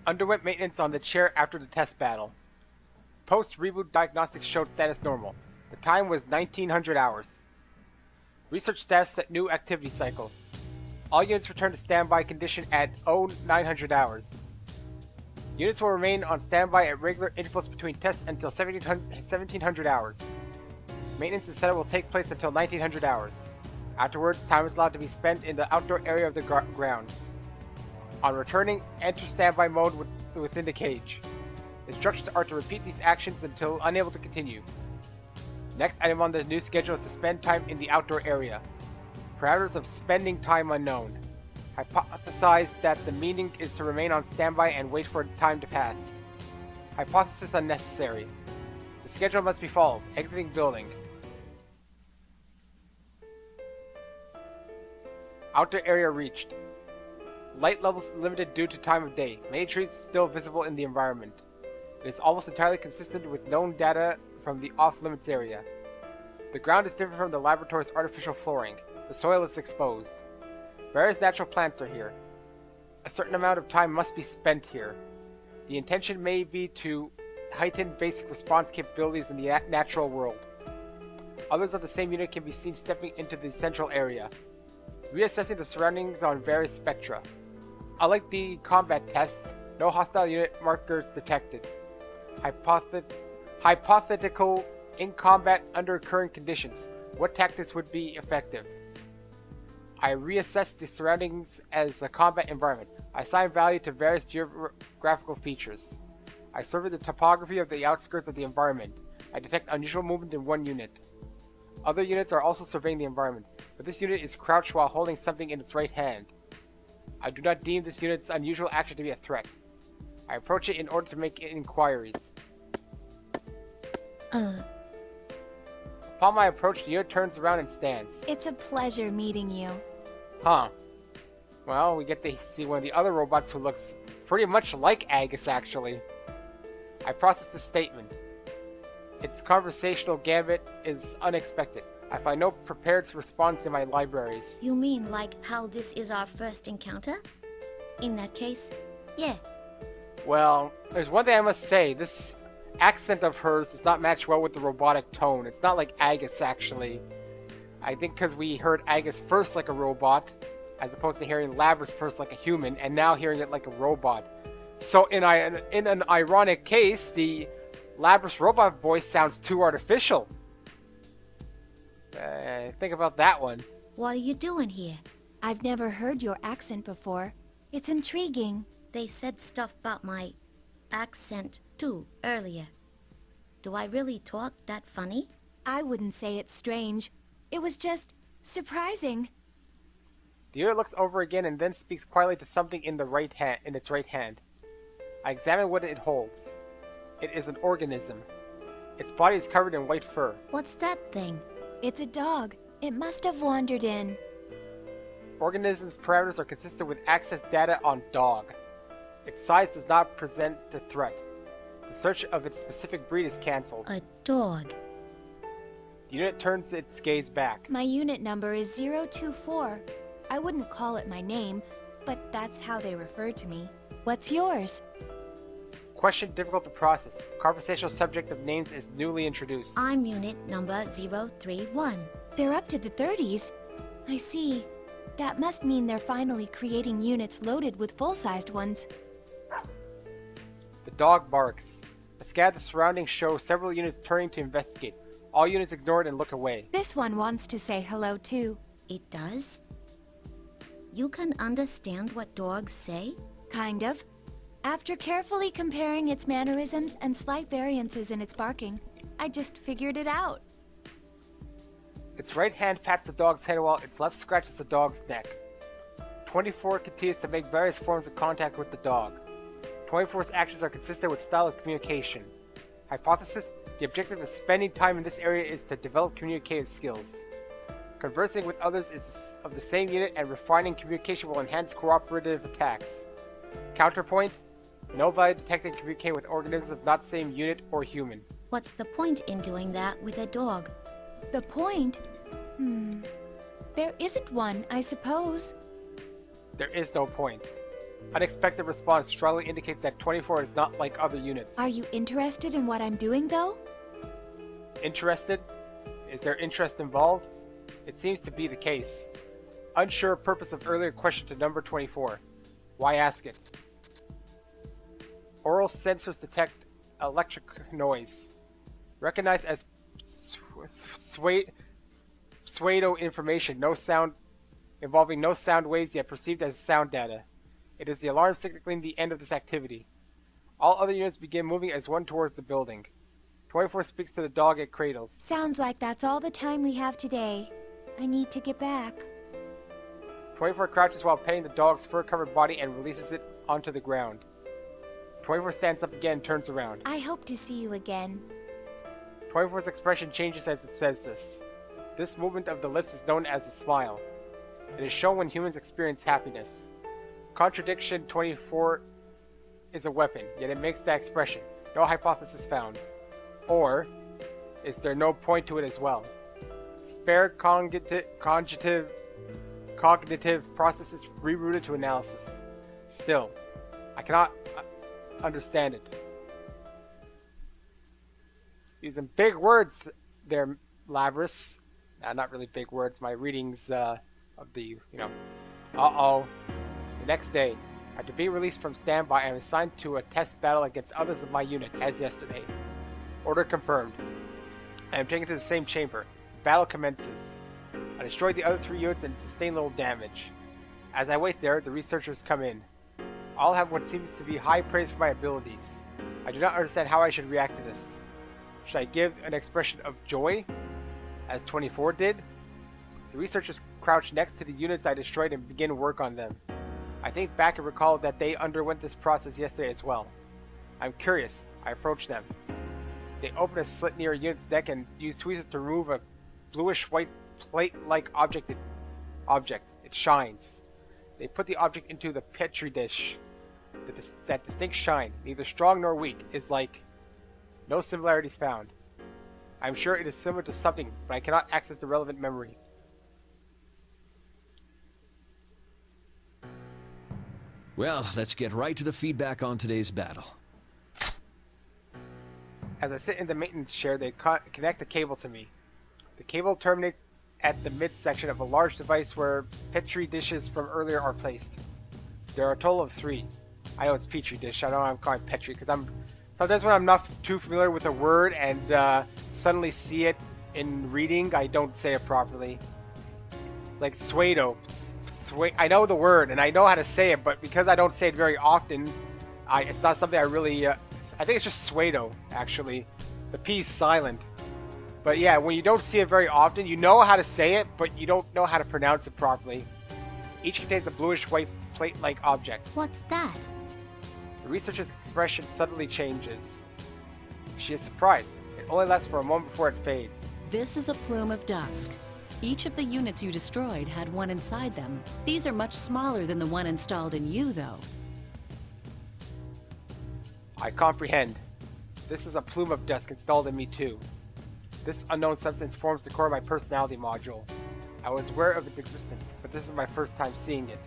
Underwent maintenance on the chair after the test battle. Post-reboot diagnostics showed status normal. The time was 1900 hours. Research staff set new activity cycle. All units return to standby condition at 0900 hours. Units will remain on standby at regular intervals between tests until 1700 hours. Maintenance and setup will take place until 1900 hours. Afterwards, time is allowed to be spent in the outdoor area of the grounds. On returning, enter standby mode within the cage. Instructions are to repeat these actions until unable to continue. Next item on the new schedule is to spend time in the outdoor area. Parameters of spending time unknown. Hypothesized that the meaning is to remain on standby and wait for time to pass. Hypothesis unnecessary. The schedule must be followed. Exiting building. Outdoor area reached. Light levels limited due to time of day. Many trees still visible in the environment. It is almost entirely consistent with known data from the off-limits area. The ground is different from the laboratory's artificial flooring. The soil is exposed. Various natural plants are here. A certain amount of time must be spent here. The intention may be to heighten basic response capabilities in the natural world. Others of the same unit can be seen stepping into the central area. Reassessing the surroundings on various spectra. Unlike the combat test, no hostile unit markers detected. Hypothetical in combat under current conditions. What tactics would be effective? I reassess the surroundings as a combat environment. I assign value to various geographical features. I survey the topography of the outskirts of the environment. I detect unusual movement in one unit. Other units are also surveying the environment, but this unit is crouched while holding something in its right hand. I do not deem this unit's unusual action to be a threat. I approach it in order to make inquiries. Upon my approach, the unit turns around and stands. It's a pleasure meeting you. Huh. Well, we get to see one of the other robots who looks pretty much like Agus, actually. I process the statement. Its conversational gambit is unexpected. I find no prepared response in my libraries. You mean like how this is our first encounter? In that case, yeah. Well, there's one thing I must say. This accent of hers does not match well with the robotic tone. It's not like Agus, actually. I think because we heard Agus first like a robot, as opposed to hearing Labrys first like a human, and now hearing it like a robot. So in an ironic case, the Labrys robot voice sounds too artificial. Think about that one. What are you doing here? I've never heard your accent before. It's intriguing. They said stuff about my accent too earlier. Do I really talk that funny? I wouldn't say it's strange. It was just surprising. The unit looks over again and then speaks quietly to something in its right hand. I examine what it holds. It is an organism. Its body is covered in white fur. What's that thing? It's a dog. It must have wandered in. Organism's parameters are consistent with access data on dog. Its size does not present a threat. The search of its specific breed is cancelled. A dog. The unit turns its gaze back. My unit number is 024. I wouldn't call it my name, but that's how they refer to me. What's yours? Question difficult to process. Conversational subject of names is newly introduced. I'm unit number 031. They're up to the 30s. I see. That must mean they're finally creating units loaded with full-sized ones. The dog barks. A scan of the surroundings shows several units turning to investigate. All units ignore it and look away. This one wants to say hello too. It does? You can understand what dogs say? Kind of. After carefully comparing its mannerisms and slight variances in its barking, I just figured it out. Its right hand pats the dog's head while its left scratches the dog's neck. 24 continues to make various forms of contact with the dog. 24's actions are consistent with style of communication. Hypothesis: the objective of spending time in this area is to develop communicative skills. Conversing with others is of the same unit, and refining communication will enhance cooperative attacks. Counterpoint: no value detected in communicating with organisms of not same unit or human. What's the point in doing that with a dog? The point? There isn't one, I suppose. There is no point. Unexpected response strongly indicates that 24 is not like other units. Are you interested in what I'm doing, though? Interested? Is there interest involved? It seems to be the case. Unsure purpose of earlier question to number 24. Why ask it? Oral sensors detect electric noise. Recognized as pseudo information, no sound involving no sound waves yet perceived as sound data. It is the alarm signaling the end of this activity. All other units begin moving as one towards the building. 24 speaks to the dog it cradles. Sounds like that's all the time we have today. I need to get back. 24 crouches while petting the dog's fur-covered body and releases it onto the ground. 24 stands up again and turns around. I hope to see you again. 24's expression changes as it says this. This movement of the lips is known as a smile. It is shown when humans experience happiness. Contradiction 24 is a weapon, yet it makes that expression. No hypothesis found. Or, is there no point to it as well? Spare cognitive processes rerouted to analysis. Still, I cannot understand it. Using big words there, Labrys. Not really big words. My readings of the, Uh-oh. The next day, after being released from standby, I am assigned to a test battle against others of my unit, as yesterday. Order confirmed. I am taken to the same chamber. Battle commences. I destroyed the other 3 units and sustained little damage. As I wait there, the researchers come in. All have what seems to be high praise for my abilities. I do not understand how I should react to this. Should I give an expression of joy, as 24 did? The researchers crouch next to the units I destroyed and begin work on them. I think back and recall that they underwent this process yesterday as well. I'm curious. I approach them. They open a slit near a unit's neck and use tweezers to remove a bluish-white plate-like object. It shines. They put the object into the petri dish. That distinct shine, neither strong nor weak, is like... No similarities found. I am sure it is similar to something, but I cannot access the relevant memory. Well, let's get right to the feedback on today's battle. As I sit in the maintenance chair, they connect the cable to me. The cable terminates at the midsection of a large device where petri dishes from earlier are placed. There are a total of 3. I know it's petri dish. I know I'm calling petri because sometimes when I'm not too familiar with a word and suddenly see it in reading, I don't say it properly. Like pseudo. I know the word and I know how to say it, but because I don't say it very often, it's not something I really... I think it's just pseudo, actually. The P is silent. But yeah, when you don't see it very often, you know how to say it, but you don't know how to pronounce it properly. Each contains a bluish-white plate-like object. What's that? The researcher's expression suddenly changes. She is surprised. It only lasts for a moment before it fades. This is a plume of dusk. Each of the units you destroyed had one inside them. These are much smaller than the one installed in you, though. I comprehend. This is a plume of dust installed in me too. This unknown substance forms the core of my personality module. I was aware of its existence, but this is my first time seeing it.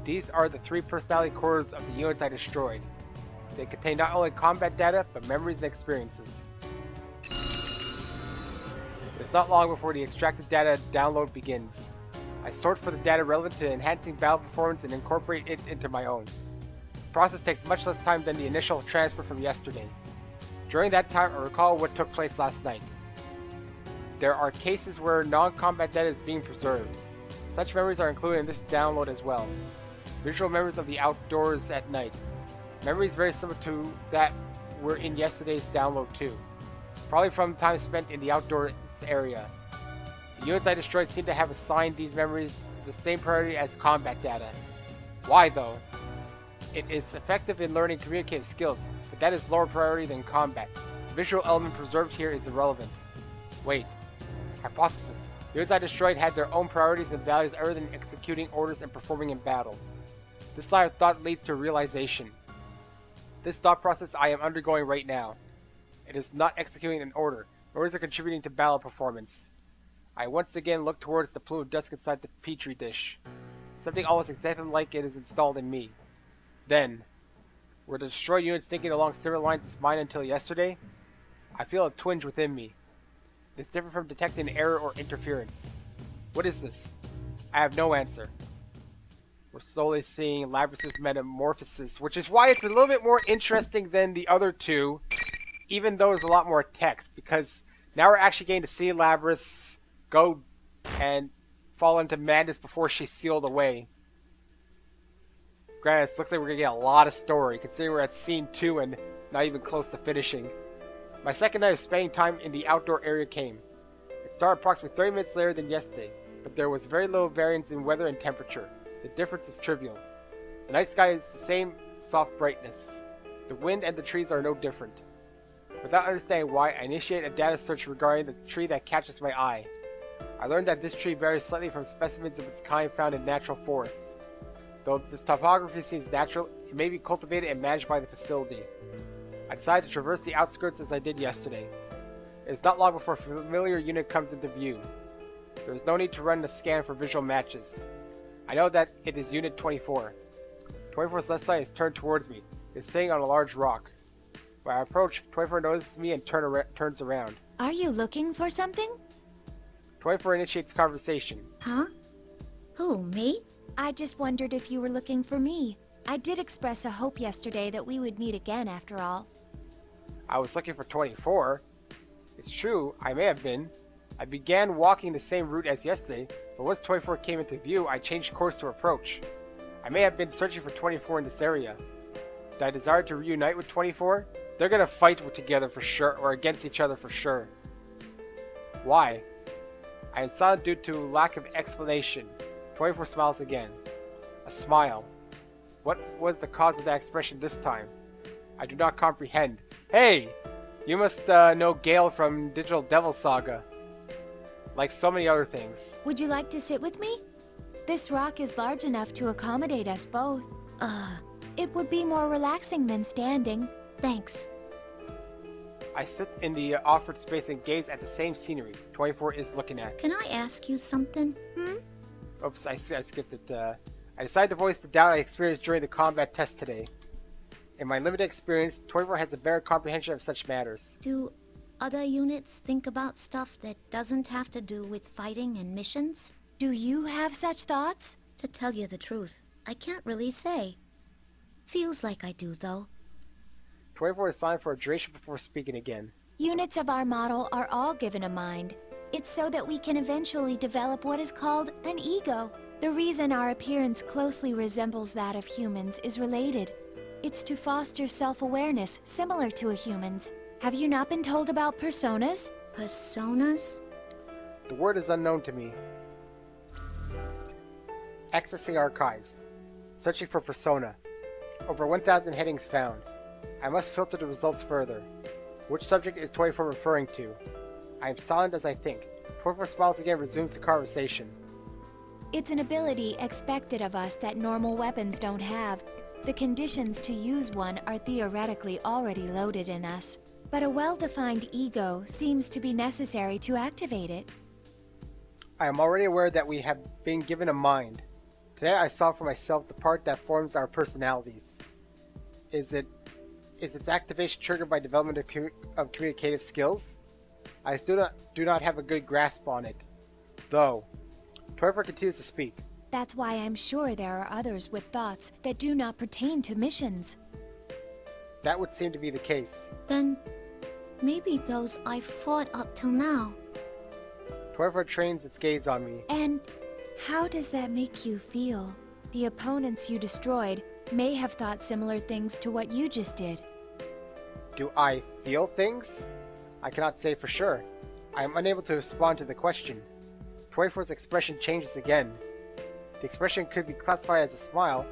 These are the 3 personality cores of the units I destroyed. They contain not only combat data, but memories and experiences. It is not long before the extracted data download begins. I sort for the data relevant to enhancing battle performance and incorporate it into my own. The process takes much less time than the initial transfer from yesterday. During that time, I recall what took place last night. There are cases where non-combat data is being preserved. Such memories are included in this download as well. Visual memories of the outdoors at night. Memories very similar to that were in yesterday's download too. Probably from time spent in the outdoors area. The units I destroyed seem to have assigned these memories the same priority as combat data. Why though? It is effective in learning communicative skills, but that is lower priority than combat. The visual element preserved here is irrelevant. Wait. Hypothesis. The units I destroyed had their own priorities and values other than executing orders and performing in battle. This line of thought leads to realization. This thought process I am undergoing right now. It is not executing an order. Orders are contributing to battle performance. I once again look towards the plume of dust inside the petri dish. Something almost exactly like it is installed in me. Then, were the destroyed units thinking along similar lines as mine until yesterday? I feel a twinge within me. It's different from detecting error or interference. What is this? I have no answer. We're slowly seeing Labrys' metamorphosis, which is why it's a little bit more interesting than the other two, even though there's a lot more text, because now we're actually getting to see Labrys go and fall into madness before she's sealed away. Granted, it looks like we're going to get a lot of story, considering we're at scene 2 and not even close to finishing. My second night of spending time in the outdoor area came. It started approximately 30 minutes later than yesterday, but there was very little variance in weather and temperature. The difference is trivial. The night sky is the same soft brightness. The wind and the trees are no different. Without understanding why, I initiate a data search regarding the tree that catches my eye. I learned that this tree varies slightly from specimens of its kind found in natural forests. Though this topography seems natural, it may be cultivated and managed by the facility. I decided to traverse the outskirts as I did yesterday. It is not long before a familiar unit comes into view. There is no need to run the scan for visual matches. I know that it is Unit 24. 24's left side is turned towards me. It is sitting on a large rock. When I approach, 24 notices me and turns around. Are you looking for something? 24 initiates conversation. Huh? Who, me? I just wondered if you were looking for me. I did express a hope yesterday that we would meet again after all. I was looking for 24. It's true, I may have been. I began walking the same route as yesterday, but once 24 came into view, I changed course to approach. I may have been searching for 24 in this area. Did I desire to reunite with 24? They're gonna fight together for sure, or against each other for sure. Why? I am silent due to lack of explanation. 24 smiles again. A smile. What was the cause of that expression this time? I do not comprehend. Hey! You must know Gale from Digital Devil Saga. Like so many other things. Would you like to sit with me? This rock is large enough to accommodate us both. It would be more relaxing than standing. Thanks. I sit in the offered space and gaze at the same scenery 24 is looking at. Can I ask you something? Oops, I skipped it. I decided to voice the doubt I experienced during the combat test today. In my limited experience, 24 has a better comprehension of such matters. Do other units think about stuff that doesn't have to do with fighting and missions? Do you have such thoughts? To tell you the truth, I can't really say. Feels like I do, though. 24 is silent for a duration before speaking again. Units of our model are all given a mind. It's so that we can eventually develop what is called an ego. The reason our appearance closely resembles that of humans is related. It's to foster self-awareness similar to a human's. Have you not been told about personas? Personas? The word is unknown to me. Accessing archives. Searching for persona. Over 1,000 headings found. I must filter the results further. Which subject is 24 referring to? I am silent as I think. 24 smiles again, resumes the conversation. It's an ability expected of us that normal weapons don't have. The conditions to use one are theoretically already loaded in us. But a well-defined ego seems to be necessary to activate it. I am already aware that we have been given a mind. Today I saw for myself the part that forms our personalities. Is its activation triggered by development of communicative skills? I still do not have a good grasp on it. Though, 24 continues to speak. That's why I'm sure there are others with thoughts that do not pertain to missions. That would seem to be the case. Then, maybe those I've fought up till now. 24 trains its gaze on me. And how does that make you feel? The opponents you destroyed may have thought similar things to what you just did. Do I feel things? I cannot say for sure. I am unable to respond to the question. 24's expression changes again. The expression could be classified as a smile,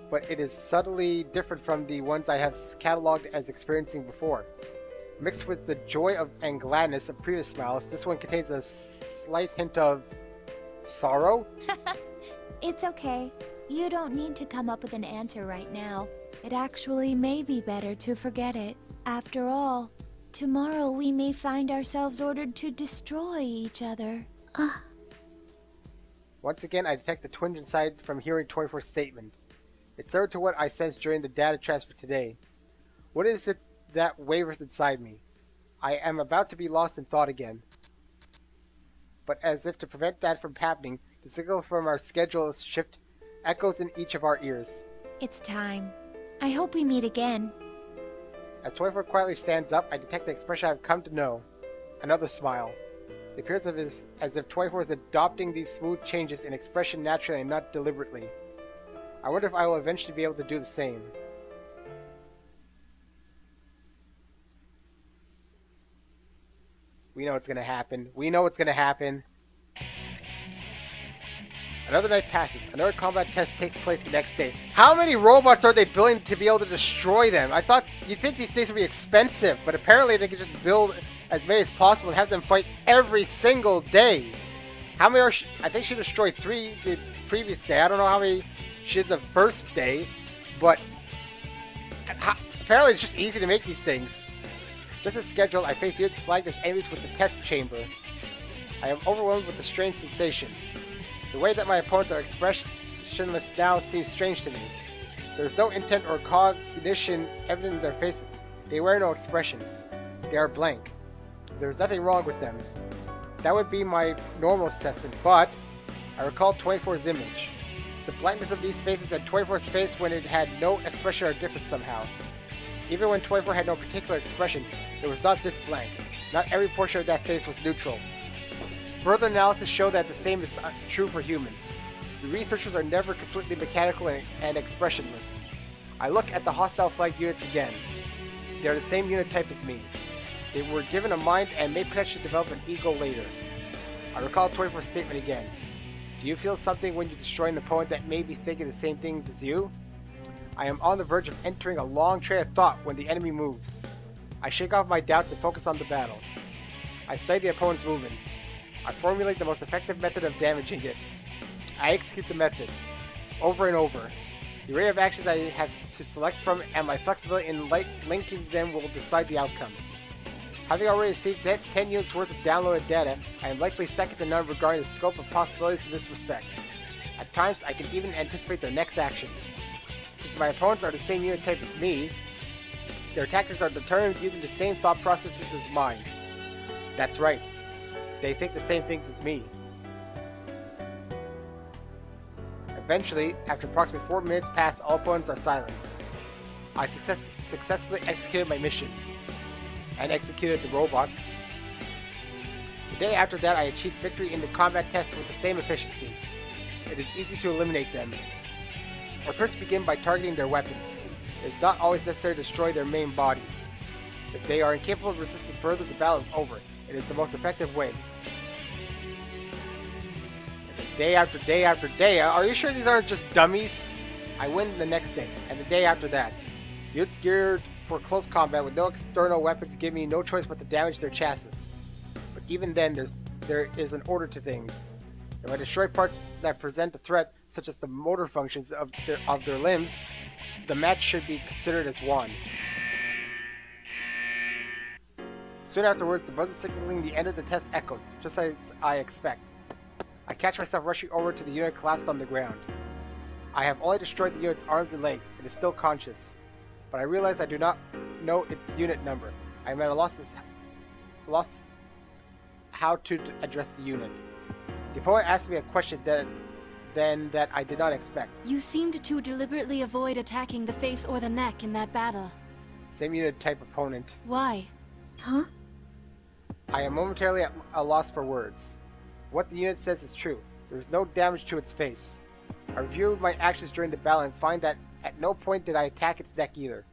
but it is subtly different from the ones I have cataloged as experiencing before. Mixed with the joy and gladness of previous smiles, this one contains a slight hint of sorrow? It's okay. You don't need to come up with an answer right now. It actually may be better to forget it. After all, tomorrow we may find ourselves ordered to destroy each other. Once again, I detect the twinge inside from hearing 24's statement. It's similar to what I sensed during the data transfer today. What is it that wavers inside me? I am about to be lost in thought again. But as if to prevent that from happening, the signal from our schedule shift echoes in each of our ears. It's time. I hope we meet again. As 24 quietly stands up, I detect the expression I've come to know. Another smile. It appears as if 24 is adopting these smooth changes in expression naturally and not deliberately. I wonder if I will eventually be able to do the same. We know what's going to happen. We know what's going to happen. Another night passes. Another combat test takes place the next day. How many robots are they building to be able to destroy them? I thought you'd think these things would be expensive, but apparently they could just build as many as possible and have them fight every single day. How many are I think she destroyed 3 the previous day. I don't know how many she did the first day, but apparently it's just easy to make these things. Just as scheduled, I face units flagged as enemies with the test chamber. I am overwhelmed with a strange sensation. The way that my opponents are expressionless now seems strange to me. There is no intent or cognition evident in their faces. They wear no expressions. They are blank. There is nothing wrong with them. That would be my normal assessment, but I recall 24's image. The blankness of these faces and 24's face when it had no expression are different somehow. Even when 24 had no particular expression, it was not this blank. Not every portion of that face was neutral. Further analysis showed that the same is true for humans. The researchers are never completely mechanical and expressionless. I look at the hostile flag units again. They are the same unit type as me. They were given a mind and may potentially develop an ego later. I recall 24's statement again. Do you feel something when you destroy an opponent that may be thinking the same things as you? I am on the verge of entering a long train of thought when the enemy moves. I shake off my doubts and focus on the battle. I study the opponent's movements. I formulate the most effective method of damaging it. I execute the method, over and over. The array of actions I have to select from and my flexibility in linking them will decide the outcome. Having already received 10 units worth of downloaded data, I am likely second to none regarding the scope of possibilities in this respect. At times, I can even anticipate their next action. Since my opponents are the same unit type as me, their tactics are determined using the same thought processes as mine. That's right. They think the same things as me. Eventually, after approximately 4 minutes pass, all opponents are silenced. I successfully executed my mission. And executed the robots. The day after that, I achieved victory in the combat tests with the same efficiency. It is easy to eliminate them. I first begin by targeting their weapons. It is not always necessary to destroy their main body. If they are incapable of resisting further, the battle is over. It is the most effective way. Day after day after day. Are you sure these aren't just dummies? I win the next day, and the day after that. Units geared for close combat with no external weapons give me no choice but to damage their chassis. But even then, there is an order to things. If I destroy parts that present a threat, such as the motor functions of their limbs, the match should be considered as won. Soon afterwards, the buzzer signaling the end of the test echoes, just as I expect. I catch myself rushing over to the unit collapsed on the ground. I have only destroyed the unit's arms and legs. It is still conscious. But I realize I do not know its unit number. I am at a loss how to address the unit. The opponent asked me a question that I did not expect. You seemed to deliberately avoid attacking the face or the neck in that battle. Same unit type opponent. Why? Huh? I am momentarily at a loss for words. What the unit says is true. There is no damage to its face. I reviewed my actions during the battle and find that at no point did I attack its neck either.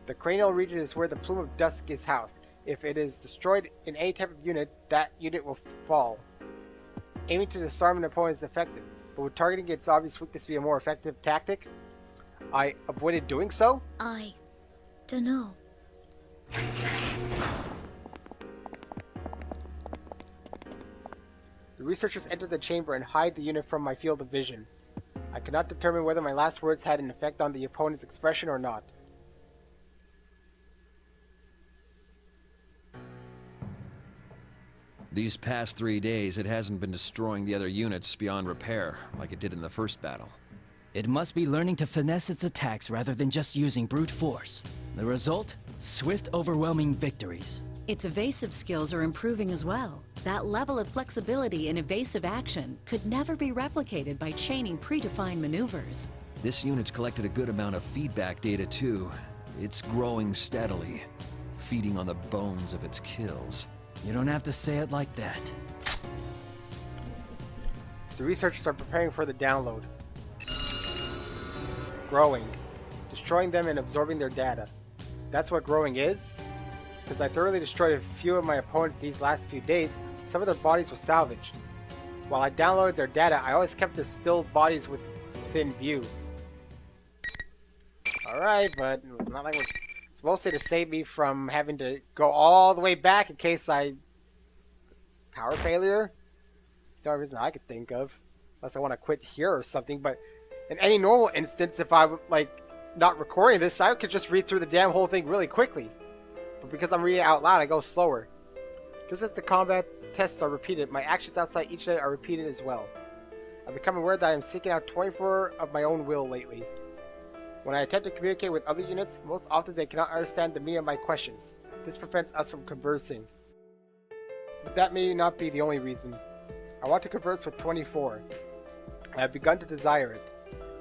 The cranial region is where the plume of dust is housed. If it is destroyed in any type of unit, that unit will fall. Aiming to disarm an opponent is effective, but would targeting its obvious weakness be a more effective tactic? I avoided doing so? I don't know. The researchers enter the chamber and hide the unit from my field of vision. I cannot determine whether my last words had an effect on the opponent's expression or not. These past 3 days, it hasn't been destroying the other units beyond repair, like it did in the first battle. It must be learning to finesse its attacks rather than just using brute force. The result? Swift, overwhelming victories. Its evasive skills are improving as well. That level of flexibility in evasive action could never be replicated by chaining predefined maneuvers. This unit's collected a good amount of feedback data too. It's growing steadily, feeding on the bones of its kills. You don't have to say it like that. The researchers are preparing for the download. Growing. Destroying them and absorbing their data. That's what growing is? Since I thoroughly destroyed a few of my opponents these last few days, some of their bodies were salvaged. While I downloaded their data, I always kept their still bodies within view. Alright, but not like it's mostly to save me from having to go all the way back in case I... Power failure? It's the only reason I could think of. Unless I want to quit here or something, but in any normal instance, if I like not recording this, I could just read through the damn whole thing really quickly. But because I'm reading it out loud, I go slower. Just as the combat tests are repeated, my actions outside each night are repeated as well. I've become aware that I am seeking out 24 of my own will lately. When I attempt to communicate with other units, most often they cannot understand the meaning of my questions. This prevents us from conversing. But that may not be the only reason. I want to converse with 24. I have begun to desire it.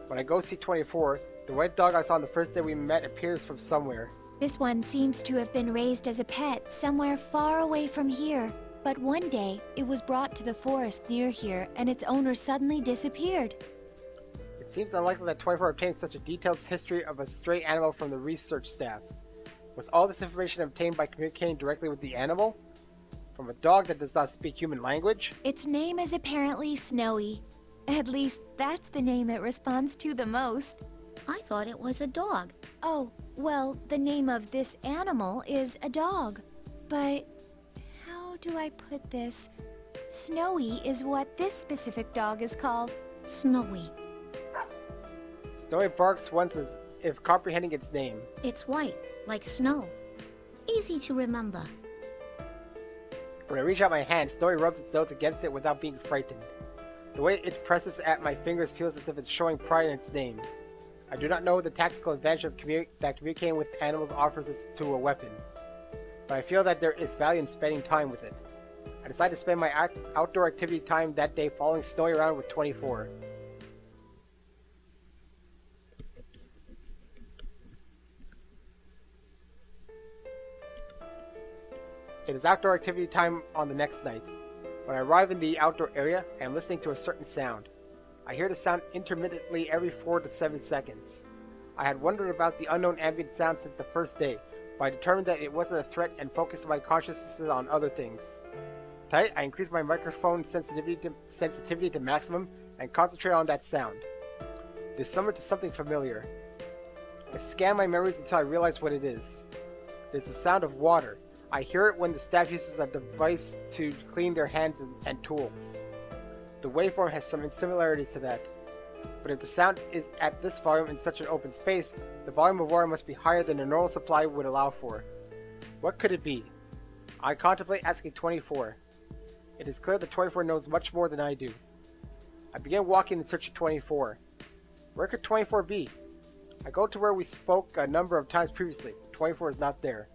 When I go see 24, the white dog I saw on the first day we met appears from somewhere. This one seems to have been raised as a pet somewhere far away from here. But one day, it was brought to the forest near here, and its owner suddenly disappeared. It seems unlikely that 24 obtained such a detailed history of a stray animal from the research staff. Was all this information obtained by communicating directly with the animal? From a dog that does not speak human language? Its name is apparently Snowy. At least, that's the name it responds to the most. I thought it was a dog. Oh, well, the name of this animal is a dog. But how do I put this? Snowy is what this specific dog is called. Snowy. Snowy barks once as if comprehending its name. It's white, like snow. Easy to remember. When I reach out my hand, Snowy rubs its nose against it without being frightened. The way it presses at my fingers feels as if it's showing pride in its name. I do not know the tactical advantage of that communicating with animals offers us to a weapon, but I feel that there is value in spending time with it. I decide to spend my outdoor activity time that day following Snowy around with 24. It is outdoor activity time on the next night. When I arrive in the outdoor area, I am listening to a certain sound. I hear the sound intermittently every 4 to 7 seconds. I had wondered about the unknown ambient sound since the first day, but I determined that it wasn't a threat and focused my consciousness on other things. Tonight, I increased my microphone sensitivity to maximum and concentrate on that sound. It is similar to something familiar. I scan my memories until I realize what it is. It is the sound of water. I hear it when the staff uses a device to clean their hands and tools. The waveform has some similarities to that. But if the sound is at this volume in such an open space, the volume of water must be higher than the normal supply would allow for. What could it be? I contemplate asking 24. It is clear that 24 knows much more than I do. I begin walking in search of 24. Where could 24 be? I go to where we spoke a number of times previously. 24 is not there.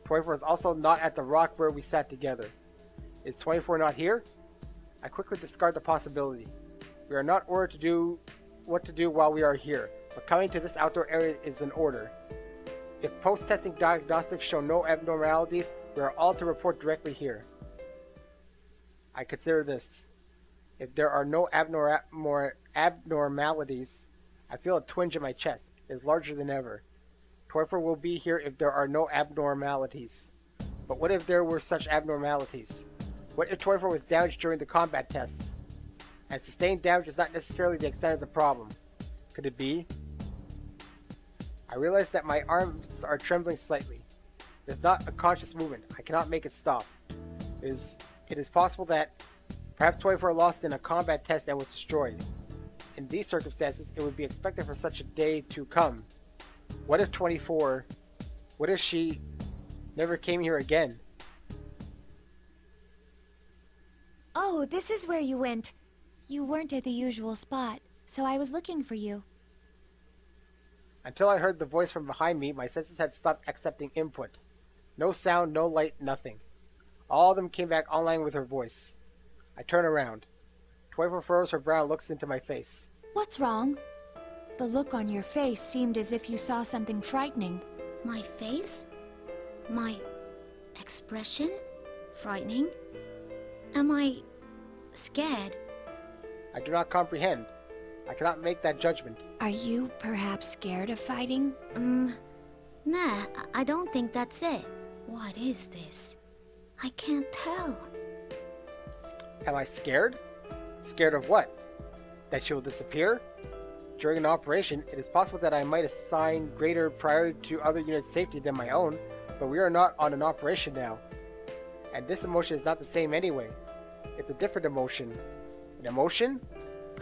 24 is also not at the rock where we sat together. Is 24 not here? I quickly discard the possibility. We are not ordered to do what to do while we are here, but coming to this outdoor area is an order. If post-testing diagnostics show no abnormalities, we are all to report directly here. I consider this. If there are no abnormalities, I feel a twinge in my chest. It is larger than ever. 24 will be here if there are no abnormalities. But what if there were such abnormalities? What if 24 was damaged during the combat tests? And sustained damage is not necessarily the extent of the problem. Could it be? I realize that my arms are trembling slightly. It is not a conscious movement. I cannot make it stop. It is possible that perhaps 24 lost in a combat test and was destroyed. In these circumstances, it would be expected for such a day to come. What if 24... What if she never came here again? Oh, this is where you went. You weren't at the usual spot, so I was looking for you. Until I heard the voice from behind me, my senses had stopped accepting input. No sound, no light, nothing. All of them came back online with her voice. I turn around. 24 furrows her brow, looks into my face. What's wrong? The look on your face seemed as if you saw something frightening. My face? My expression? Frightening? Am I scared? I do not comprehend. I cannot make that judgment. Are you perhaps scared of fighting? Nah, I don't think that's it. What is this? I can't tell. Am I scared? Scared of what? That she will disappear? During an operation, it is possible that I might assign greater priority to other units' safety than my own, but we are not on an operation now. And this emotion is not the same anyway. It's a different emotion. An emotion?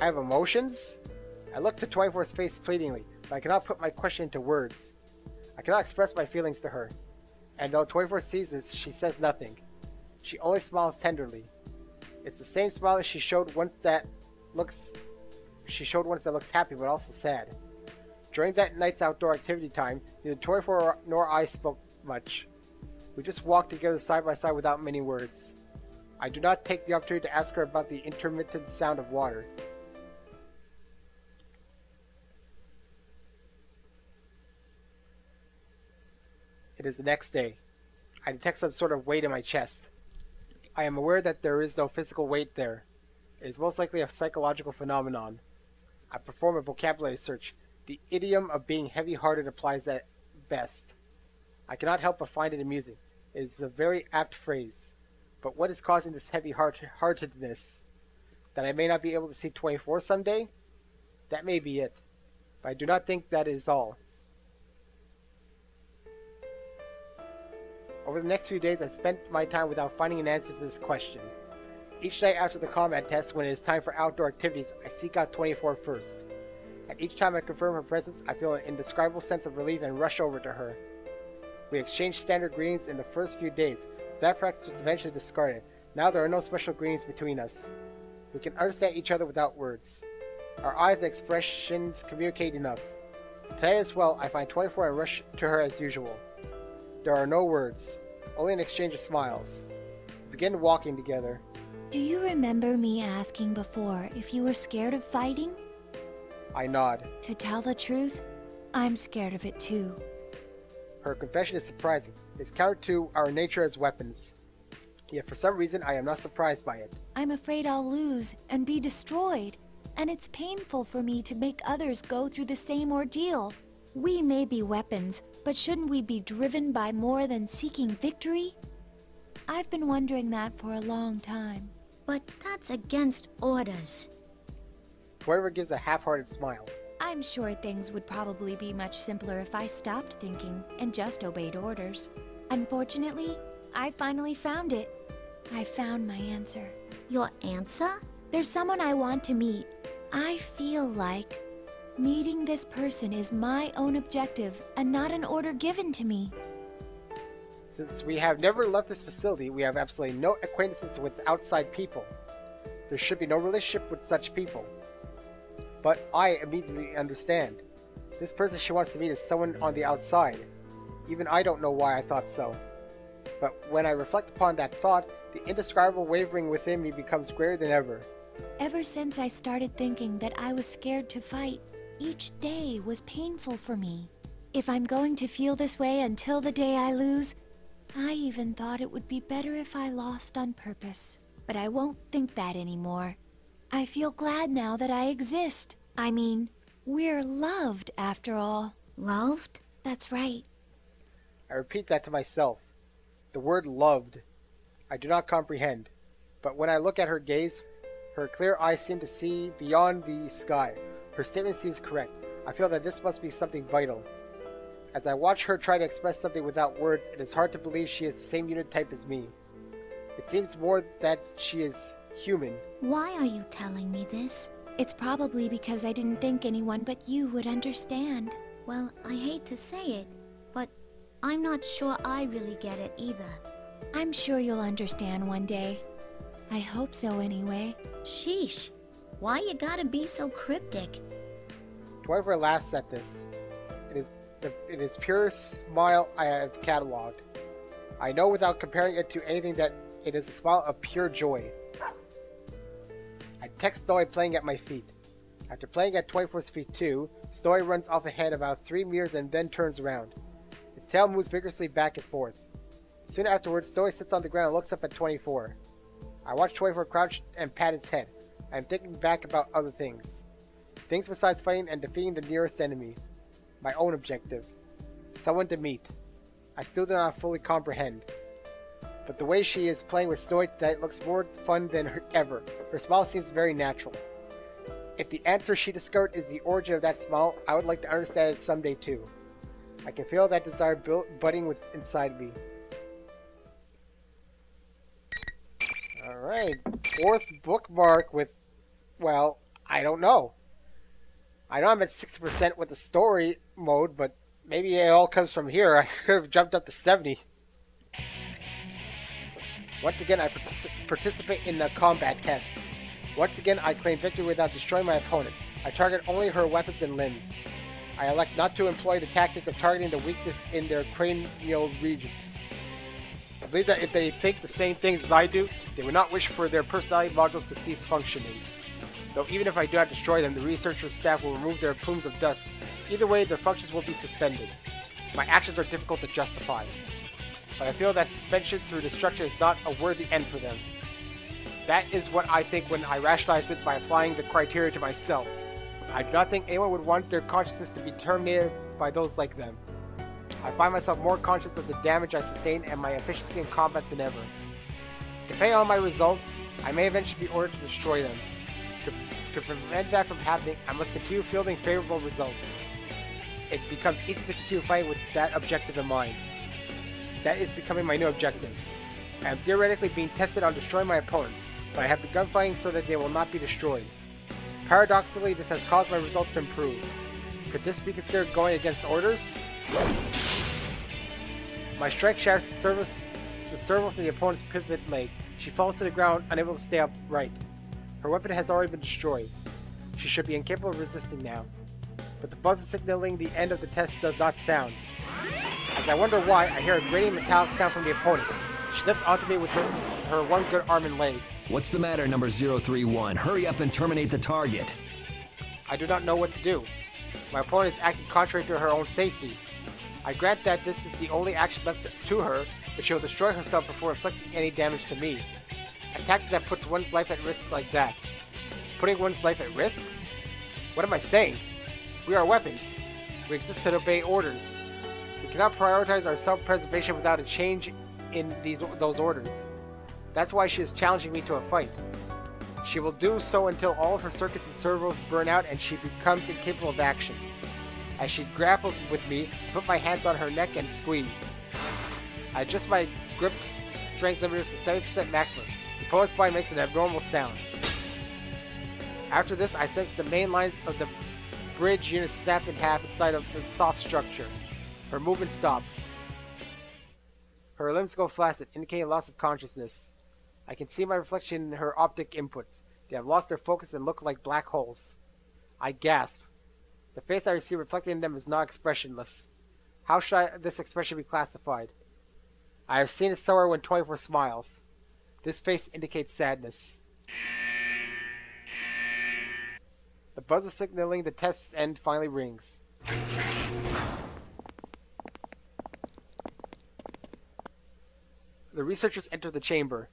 I have emotions? I look to 24's face pleadingly, but I cannot put my question into words. I cannot express my feelings to her. And though 24 sees this, she says nothing. She only smiles tenderly. It's the same smile as she showed once that looks happy but also sad. During that night's outdoor activity time, neither 24 nor I spoke much. We just walked together side by side without many words. I do not take the opportunity to ask her about the intermittent sound of water. It is the next day. I detect some sort of weight in my chest. I am aware that there is no physical weight there. It is most likely a psychological phenomenon. I perform a vocabulary search. The idiom of being heavy-hearted applies at best. I cannot help but find it amusing. It is a very apt phrase. But what is causing this heavy-heartedness? That I may not be able to see 24 someday? That may be it. But I do not think that is all. Over the next few days, I spent my time without finding an answer to this question. Each night after the combat test, when it is time for outdoor activities, I seek out 24 first. And each time I confirm her presence, I feel an indescribable sense of relief and rush over to her. We exchanged standard greetings in the first few days. That practice was eventually discarded. Now there are no special greetings between us. We can understand each other without words. Our eyes and expressions communicate enough. Today as well, I find 24 and rush to her as usual. There are no words, only an exchange of smiles. We begin walking together. Do you remember me asking before if you were scared of fighting? I nod. To tell the truth, I'm scared of it too. Her confession is surprising. It is counter to our nature as weapons. Yet for some reason, I am not surprised by it. I'm afraid I'll lose and be destroyed. And it's painful for me to make others go through the same ordeal. We may be weapons, but shouldn't we be driven by more than seeking victory? I've been wondering that for a long time. But that's against orders. 24 gives a half-hearted smile. I'm sure things would probably be much simpler if I stopped thinking and just obeyed orders. Unfortunately, I finally found it. I found my answer. Your answer? There's someone I want to meet. I feel like meeting this person is my own objective and not an order given to me. Since we have never left this facility, we have absolutely no acquaintances with outside people. There should be no relationship with such people. But I immediately understand. This person she wants to meet is someone on the outside. Even I don't know why I thought so. But when I reflect upon that thought, the indescribable wavering within me becomes greater than ever. Ever since I started thinking that I was scared to fight, each day was painful for me. If I'm going to feel this way until the day I lose, I even thought it would be better if I lost on purpose. But I won't think that anymore. I feel glad now that I exist. I mean, we're loved after all. Loved? That's right. I repeat that to myself. The word loved. I do not comprehend. But when I look at her gaze, her clear eyes seem to see beyond the sky. Her statement seems correct. I feel that this must be something vital. As I watch her try to express something without words, it is hard to believe she is the same unit type as me. It seems more that she is human. Why are you telling me this? It's probably because I didn't think anyone but you would understand. Well, I hate to say it, but I'm not sure I really get it either. I'm sure you'll understand one day. I hope so anyway. Sheesh. Why you gotta be so cryptic? 24 laughs at this. It in its purest smile I have cataloged. I know without comparing it to anything that it is a smile of pure joy. I text Snowy playing at my feet. After playing at 24's feet too, Snowy runs off ahead about 3 meters and then turns around. Its tail moves vigorously back and forth. Soon afterwards, Snowy sits on the ground and looks up at 24. I watch 24 crouch and pat its head. I am thinking back about other things. Things besides fighting and defeating the nearest enemy. My own objective. Someone to meet. I still do not fully comprehend. But the way she is playing with Snowy tonight looks more fun than ever. Her smile seems very natural. If the answer she discovered is the origin of that smile, I would like to understand it someday too. I can feel that desire budding inside me. Alright, 4th bookmark with, well, I don't know. I know I'm at 60% with the story mode, but maybe it all comes from here. I could have jumped up to 70. Once again, I participate in the combat test. Once again, I claim victory without destroying my opponent. I target only her weapons and limbs. I elect not to employ the tactic of targeting the weakness in their cranial regions. I believe that if they think the same things as I do, they would not wish for their personality modules to cease functioning. Though even if I do not destroy them, the researcher's staff will remove their plumes of dust. Either way, their functions will be suspended. My actions are difficult to justify. But I feel that suspension through destruction is not a worthy end for them. That is what I think when I rationalize it by applying the criteria to myself. I do not think anyone would want their consciousness to be terminated by those like them. I find myself more conscious of the damage I sustain and my efficiency in combat than ever. Depending on my results, I may eventually be ordered to destroy them. To prevent that from happening, I must continue fielding favorable results. It becomes easy to continue fighting with that objective in mind. That is becoming my new objective. I am theoretically being tested on destroying my opponents, but I have begun fighting so that they will not be destroyed. Paradoxically, this has caused my results to improve. Could this be considered going against orders? My strike shatters the cervix of the opponent's pivot leg. She falls to the ground, unable to stay upright. Her weapon has already been destroyed. She should be incapable of resisting now. But the buzzer signaling the end of the test does not sound. As I wonder why, I hear a grating metallic sound from the opponent. She lifts onto me with her one good arm and leg. What's the matter, number 031? Hurry up and terminate the target. I do not know what to do. My opponent is acting contrary to her own safety. I grant that this is the only action left to her, but she will destroy herself before inflicting any damage to me. A tactic that puts one's life at risk like that. Putting one's life at risk? What am I saying? We are weapons. We exist to obey orders. We cannot prioritize our self-preservation without a change in those orders. That's why she is challenging me to a fight. She will do so until all of her circuits and servos burn out and she becomes incapable of action. As she grapples with me, I put my hands on her neck and squeeze. I adjust my grip strength limiters to 70% maximum. The opponent's body makes an abnormal sound. After this, I sense the main lines of the bridge unit snap in half inside of the soft structure. Her movement stops. Her limbs go flaccid, indicating loss of consciousness. I can see my reflection in her optic inputs. They have lost their focus and look like black holes. I gasp. The face I see reflected in them is not expressionless. How should this expression be classified? I have seen it somewhere when 24 smiles. This face indicates sadness. The buzzer signaling the test's end finally rings. The researchers enter the chamber.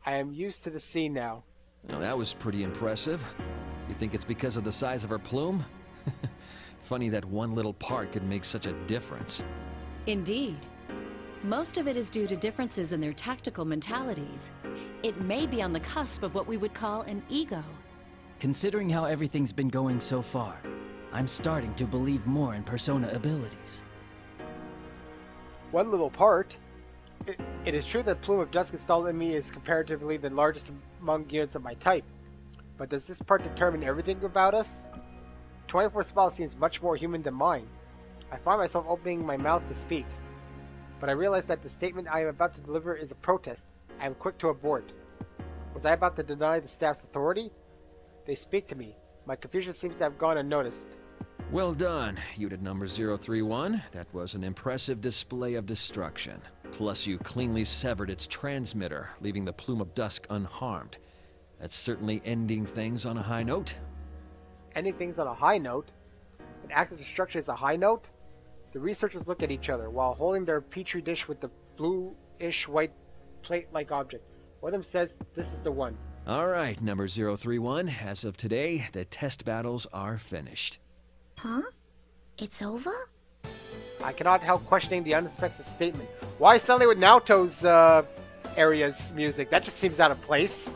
I am used to the scene now. Well, that was pretty impressive. You think it's because of the size of her plume? Funny that one little part could make such a difference. Indeed. Most of it is due to differences in their tactical mentalities. It may be on the cusp of what we would call an ego. Considering how everything's been going so far, I'm starting to believe more in persona abilities. One little part. It is true that plume of dust installed in me is comparatively the largest among units of my type. But does this part determine everything about us? 24 smile seems much more human than mine. I find myself opening my mouth to speak. But I realize that the statement I am about to deliver is a protest. I am quick to abort. Was I about to deny the staff's authority? They speak to me. My confusion seems to have gone unnoticed. Well done, unit number 031. That was an impressive display of destruction. Plus, you cleanly severed its transmitter, leaving the plume of dusk unharmed. That's certainly ending things on a high note. Ending things on a high note? An act of destruction is a high note? The researchers look at each other while holding their petri dish with the bluish white plate-like object. One of them says, "This is the one." All right, number 031. As of today, the test battles are finished. Huh? It's over? I cannot help questioning the unexpected statement. Why suddenly with Naoto's area's music? That just seems out of place.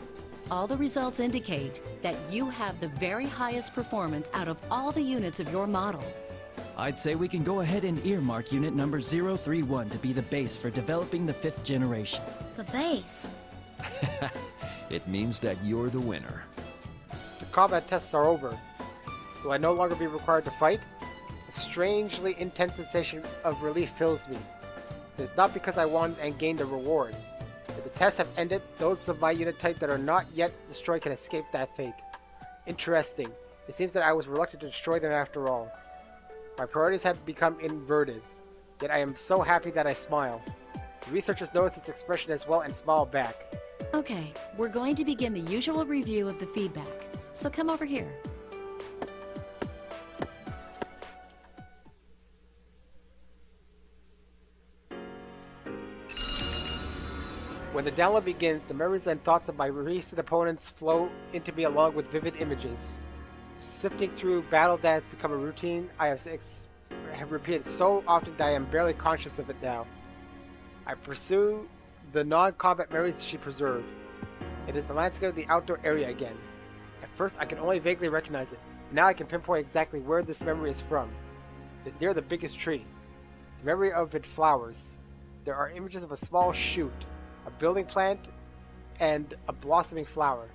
All the results indicate that you have the very highest performance out of all the units of your model. I'd say we can go ahead and earmark unit number 031 to be the base for developing the 5th generation. The base? It means that you're the winner. The combat tests are over. Will I no longer be required to fight? A strangely intense sensation of relief fills me. It is not because I won and gained a reward. If the tests have ended, those of my unit type that are not yet destroyed can escape that fate. Interesting. It seems that I was reluctant to destroy them after all. My priorities have become inverted. Yet I am so happy that I smile. The researchers notice this expression as well and smile back. Okay, we're going to begin the usual review of the feedback. So come over here. When the download begins, the memories and thoughts of my recent opponents flow into me along with vivid images. Sifting through battle that has become a routine I have repeated so often that I am barely conscious of it now. I pursue the non-combat memories she preserved. It is the landscape of the outdoor area again. At first I can only vaguely recognize it. Now I can pinpoint exactly where this memory is from. It is near the biggest tree. The memory of it flowers. There are images of a small shoot, a building plant, and a blossoming flower.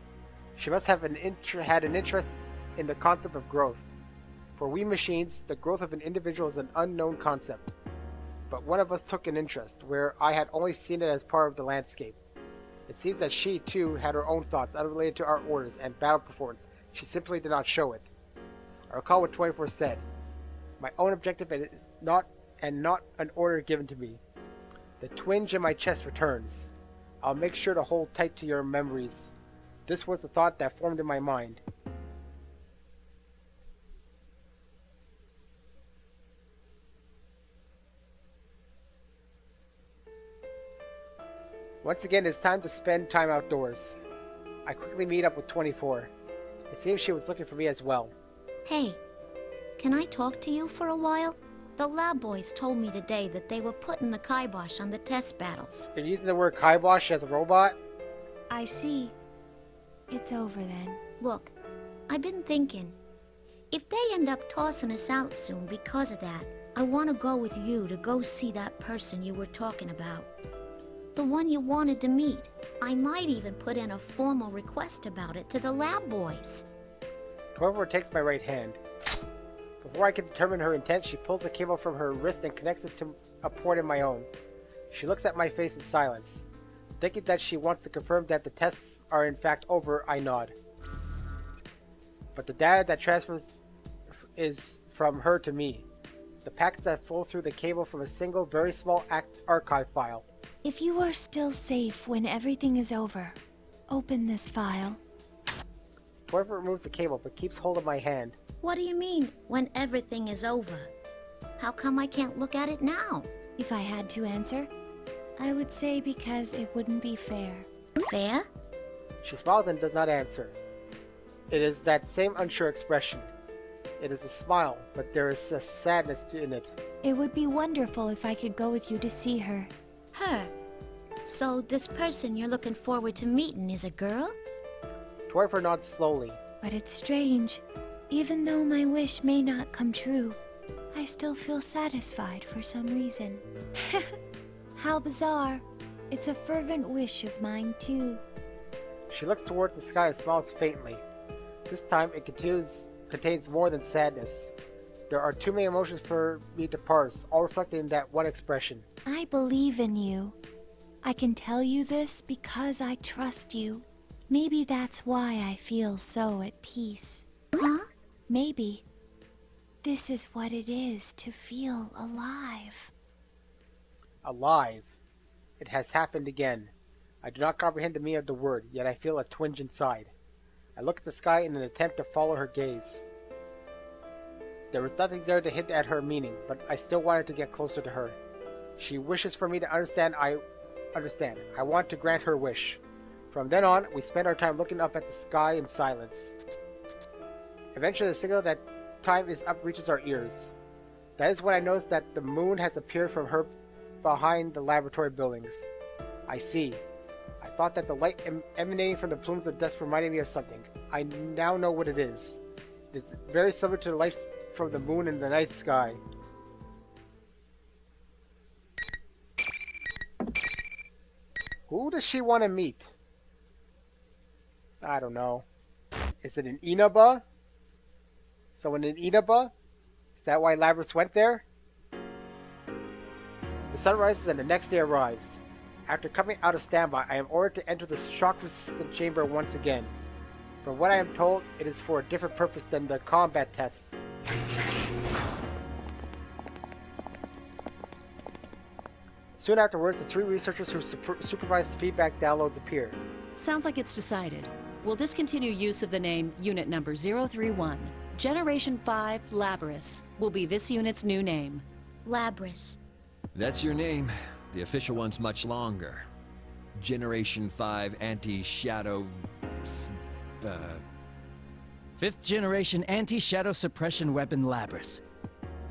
She must have had an interest in the concept of growth. For we machines, the growth of an individual is an unknown concept. But one of us took an interest, where I had only seen it as part of the landscape. It seems that she, too, had her own thoughts unrelated to our orders and battle performance. She simply did not show it. I recall what 24 said. My own objective is not an order given to me. The twinge in my chest returns. I'll make sure to hold tight to your memories. This was the thought that formed in my mind. Once again, it's time to spend time outdoors. I quickly meet up with 24. It seems she was looking for me as well. Hey, can I talk to you for a while? The lab boys told me today that they were putting the kibosh on the test battles. You're using the word kibosh as a robot? I see. It's over then. Look, I've been thinking. If they end up tossing us out soon because of that, I want to go with you to go see that person you were talking about. The one you wanted to meet. I might even put in a formal request about it to the lab boys. 24 takes my right hand. Before I can determine her intent, she pulls the cable from her wrist and connects it to a port in my own. She looks at my face in silence. Thinking that she wants to confirm that the tests are in fact over, I nod. But the data that transfers is from her to me. The packets that flow through the cable from a single, very small archive file. If you are still safe when everything is over, open this file. 24 removes the cable but keeps hold of my hand. What do you mean, when everything is over? How come I can't look at it now? If I had to answer, I would say because it wouldn't be fair. Fair? She smiles and does not answer. It is that same unsure expression. It is a smile, but there is a sadness in it. It would be wonderful if I could go with you to see her. Her? So this person you're looking forward to meeting is a girl? 24 nods slowly. But it's strange. Even though my wish may not come true, I still feel satisfied for some reason. How bizarre. It's a fervent wish of mine, too. She looks towards the sky and smiles faintly. This time it contains more than sadness. There are too many emotions for me to parse, all reflected in that one expression. I believe in you. I can tell you this because I trust you. Maybe that's why I feel so at peace. Huh? Maybe. This is what it is to feel alive. Alive. It has happened again. I do not comprehend the meaning of the word, yet I feel a twinge inside. I look at the sky in an attempt to follow her gaze. There was nothing there to hint at her meaning, but I still wanted to get closer to her. She wishes for me to understand. I understand. I want to grant her wish. From then on, we spent our time looking up at the sky in silence. Eventually, the signal that time is up reaches our ears. That is when I notice that the moon has appeared from her behind the laboratory buildings. I see. I thought that the light emanating from the plumes of dust reminded me of something. I now know what it is. It is very similar to the light from the moon in the night sky. Who does she want to meet? I don't know. Is it an Inaba? Someone in Inaba? Is that why Labrys went there? The sun rises and the next day arrives. After coming out of standby, I am ordered to enter the shock-resistant chamber once again. From what I am told, it is for a different purpose than the combat tests. Soon afterwards, the three researchers who supervised the feedback downloads appear. Sounds like it's decided. We'll discontinue use of the name Unit Number 031. Generation 5 Labrys will be this unit's new name. Labrys. That's your name. The official one's much longer. Generation 5 Anti-Shadow... Fifth generation anti-shadow suppression weapon Labrys.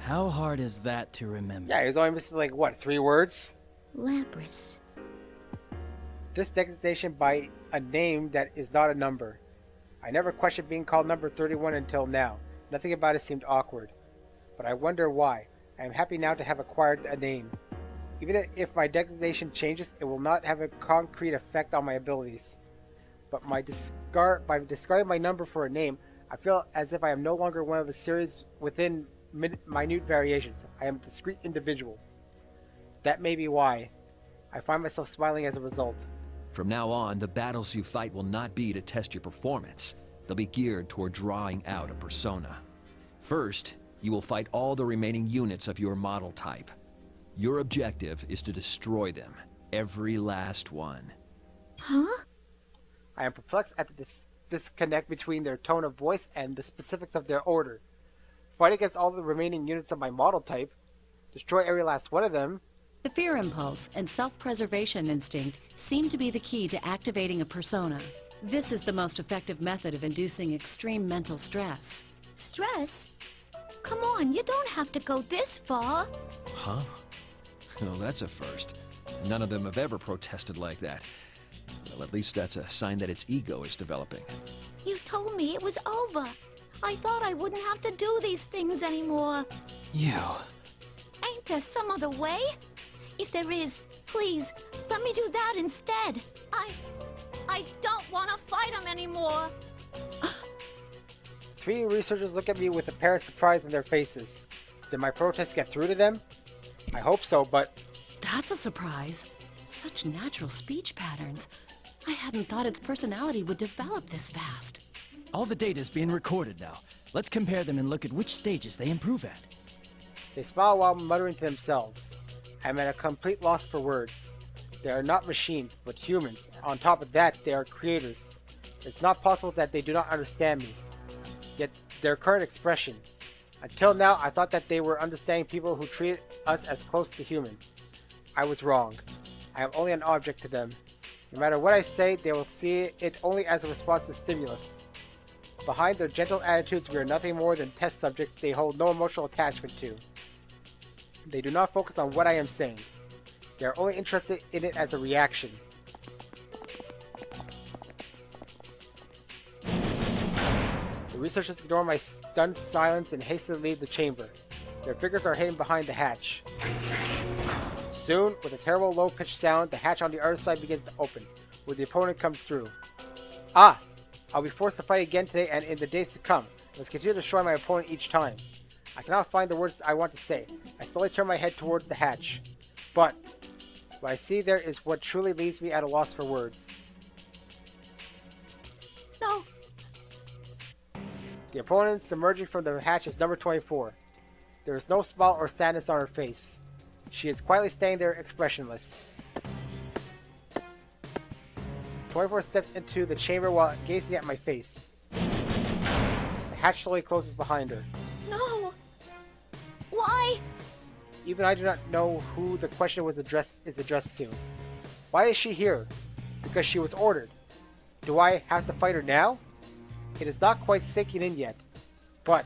How hard is that to remember? Yeah, he was only missing like, what, 3 words? Labrys. This designation by a name that is not a number. I never questioned being called number 31 until now. Nothing about it seemed awkward. But I wonder why. I am happy now to have acquired a name. Even if my designation changes, it will not have a concrete effect on my abilities. But by discarding my number for a name, I feel as if I am no longer one of a series within minute variations. I am a discrete individual. That may be why. I find myself smiling as a result. From now on, the battles you fight will not be to test your performance. They'll be geared toward drawing out a persona. First, you will fight all the remaining units of your model type. Your objective is to destroy them. Every last one. Huh? I am perplexed at the disconnect between their tone of voice and the specifics of their order. Fight against all the remaining units of my model type. Destroy every last one of them. The fear impulse and self-preservation instinct seem to be the key to activating a persona. This is the most effective method of inducing extreme mental stress. Stress? Come on, you don't have to go this far. Huh? Well, that's a first. None of them have ever protested like that. Well, at least that's a sign that its ego is developing. You told me it was over. I thought I wouldn't have to do these things anymore. You. Ain't there some other way? If there is, please, let me do that instead. I don't want to fight them anymore. 3 researchers look at me with apparent surprise in their faces. Did my protest get through to them? I hope so, but... That's a surprise. Such natural speech patterns. I hadn't thought its personality would develop this fast. All the data's being recorded now. Let's compare them and look at which stages they improve at. They smile while muttering to themselves. I am at a complete loss for words. They are not machines, but humans. On top of that, they are creators. It's not possible that they do not understand me. Yet, their current expression. Until now, I thought that they were understanding people who treated us as close to human. I was wrong. I am only an object to them. No matter what I say, they will see it only as a response to stimulus. Behind their gentle attitudes, we are nothing more than test subjects they hold no emotional attachment to. They do not focus on what I am saying. They are only interested in it as a reaction. The researchers ignore my stunned silence and hastily leave the chamber. Their figures are hidden behind the hatch. Soon, with a terrible low-pitched sound, the hatch on the other side begins to open, where the opponent comes through. Ah! I'll be forced to fight again today and in the days to come. Let's continue to destroy my opponent each time. I cannot find the words I want to say. I slowly turn my head towards the hatch. But what I see there is what truly leaves me at a loss for words. No. The opponent emerging from the hatch is number 24. There is no smile or sadness on her face. She is quietly standing there expressionless. 24 steps into the chamber while gazing at my face. The hatch slowly closes behind her. No! Why? Even I do not know who the question is addressed to. Why is she here? Because she was ordered. Do I have to fight her now? It is not quite sinking in yet. But,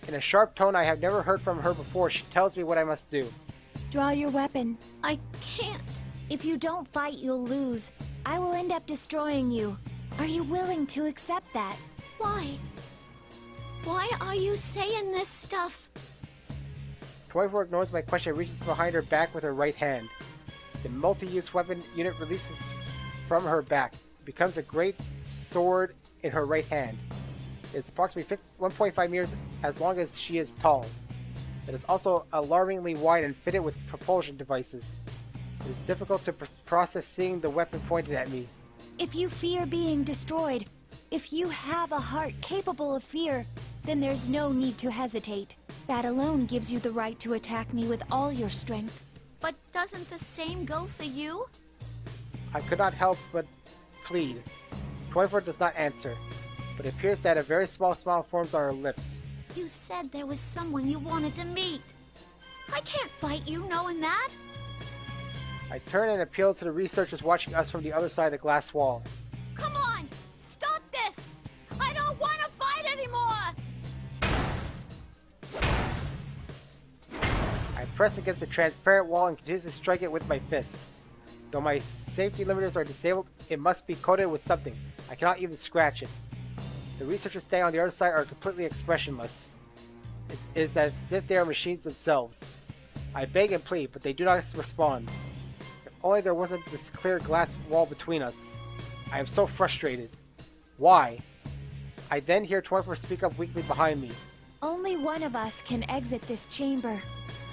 in a sharp tone I have never heard from her before, she tells me what I must do. Draw your weapon. I can't. If you don't fight, you'll lose. I will end up destroying you. Are you willing to accept that? Why? Why are you saying this stuff? 24 ignores my question and reaches behind her back with her right hand. The multi-use weapon unit releases from her back. It becomes a great sword in her right hand. It is approximately 1.5 meters as long as she is tall. It is also alarmingly wide and fitted with propulsion devices. It is difficult to process seeing the weapon pointed at me. If you fear being destroyed, if you have a heart capable of fear, then there's no need to hesitate. That alone gives you the right to attack me with all your strength. But doesn't the same go for you? I could not help but plead. 24 does not answer, but it appears that a very small smile forms on her lips. You said there was someone you wanted to meet. I can't fight you knowing that. I turn and appeal to the researchers watching us from the other side of the glass wall. Come on! Stop this! I don't want to fight anymore! I press against the transparent wall and continue to strike it with my fist. Though my safety limiters are disabled, it must be coated with something. I cannot even scratch it. The researchers staying on the other side are completely expressionless. It is as if they are machines themselves. I beg and plead, but they do not respond. If only there wasn't this clear glass wall between us. I am so frustrated. Why? I then hear 24 speak up weakly behind me. Only one of us can exit this chamber.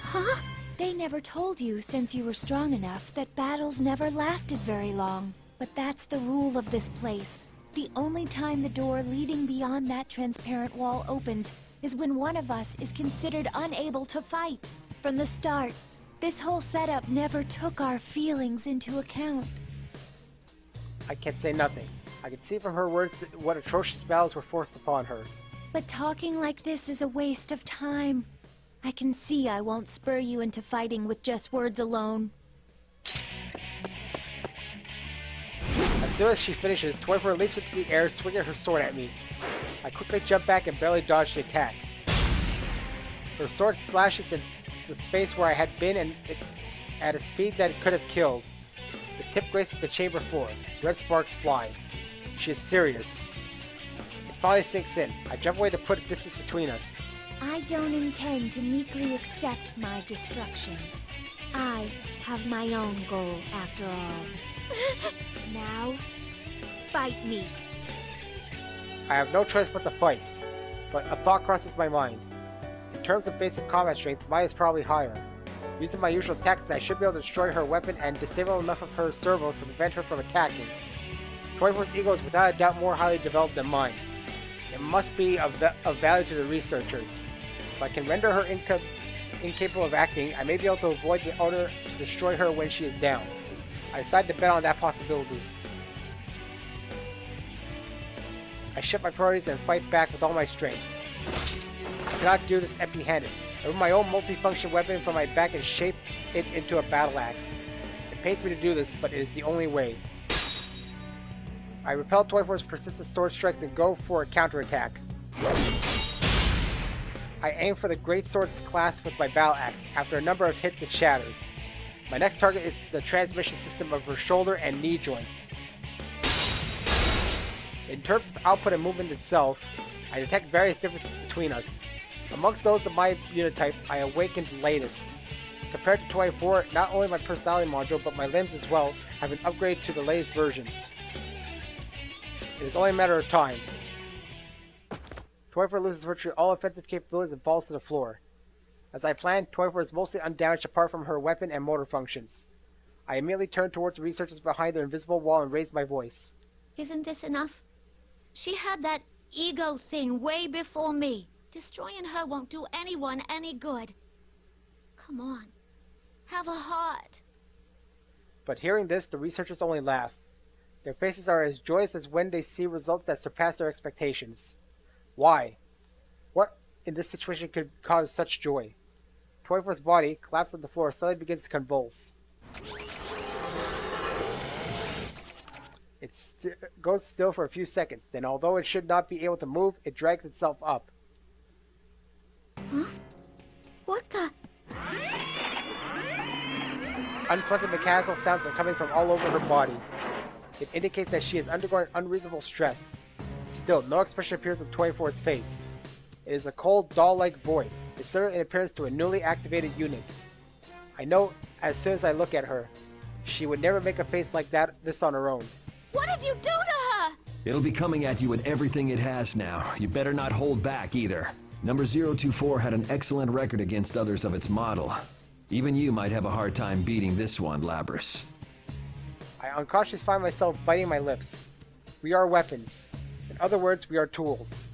Huh? They never told you, since you were strong enough, that battles never lasted very long. But that's the rule of this place. The only time the door leading beyond that transparent wall opens is when one of us is considered unable to fight. From the start, this whole setup never took our feelings into account. I can say nothing. I can see from her words what atrocious battles were forced upon her. But talking like this is a waste of time. I can see I won't spur you into fighting with just words alone. As soon as she finishes, 24 leaps into the air, swinging her sword at me. I quickly jump back and barely dodge the attack. Her sword slashes in the space where I had been and at a speed that it could have killed. The tip graces the chamber floor. Red sparks fly. She is serious. It finally sinks in. I jump away to put a distance between us. I don't intend to meekly accept my destruction. I have my own goal, after all. Now, fight me. I have no choice but to fight, but a thought crosses my mind. In terms of basic combat strength, mine is probably higher. Using my usual tactics, I should be able to destroy her weapon and disable enough of her servos to prevent her from attacking. 24's ego is without a doubt more highly developed than mine. It must be of value to the researchers. If I can render her incapable of acting, I may be able to avoid the order to destroy her when she is down. I decide to bet on that possibility. I shift my priorities and fight back with all my strength. I cannot do this empty-handed. I remove my own multifunction weapon from my back and shape it into a battle axe. It pains me to do this, but it is the only way. I repel 24's persistent sword strikes and go for a counterattack. I aim for the great sword's clasp with my battle axe. After a number of hits, it shatters. My next target is the transmission system of her shoulder and knee joints. In terms of output and movement itself, I detect various differences between us. Amongst those of my unit type, I awakened latest. Compared to 24, not only my personality module, but my limbs as well, have been upgraded to the latest versions. It is only a matter of time. 24 loses virtually all offensive capabilities and falls to the floor. As I planned, 24 is mostly undamaged apart from her weapon and motor functions. I immediately turn towards the researchers behind their invisible wall and raise my voice. Isn't this enough? She had that ego thing way before me. Destroying her won't do anyone any good. Come on. Have a heart. But hearing this, the researchers only laugh. Their faces are as joyous as when they see results that surpass their expectations. Why? What in this situation could cause such joy? 24's body, collapsed on the floor, suddenly begins to convulse. It goes still for a few seconds, then although it should not be able to move, it drags itself up. Huh? What the? Unpleasant mechanical sounds are coming from all over her body. It indicates that she is undergoing unreasonable stress. Still, no expression appears on 24's face. It is a cold, doll-like void, similar in appearance to a newly activated unit. I know as soon as I look at her, she would never make a face like this on her own. What did you do to her? It'll be coming at you with everything it has now. You better not hold back either. Number 024 had an excellent record against others of its model. Even you might have a hard time beating this one, Labrys. I unconsciously find myself biting my lips. We are weapons. In other words, we are tools.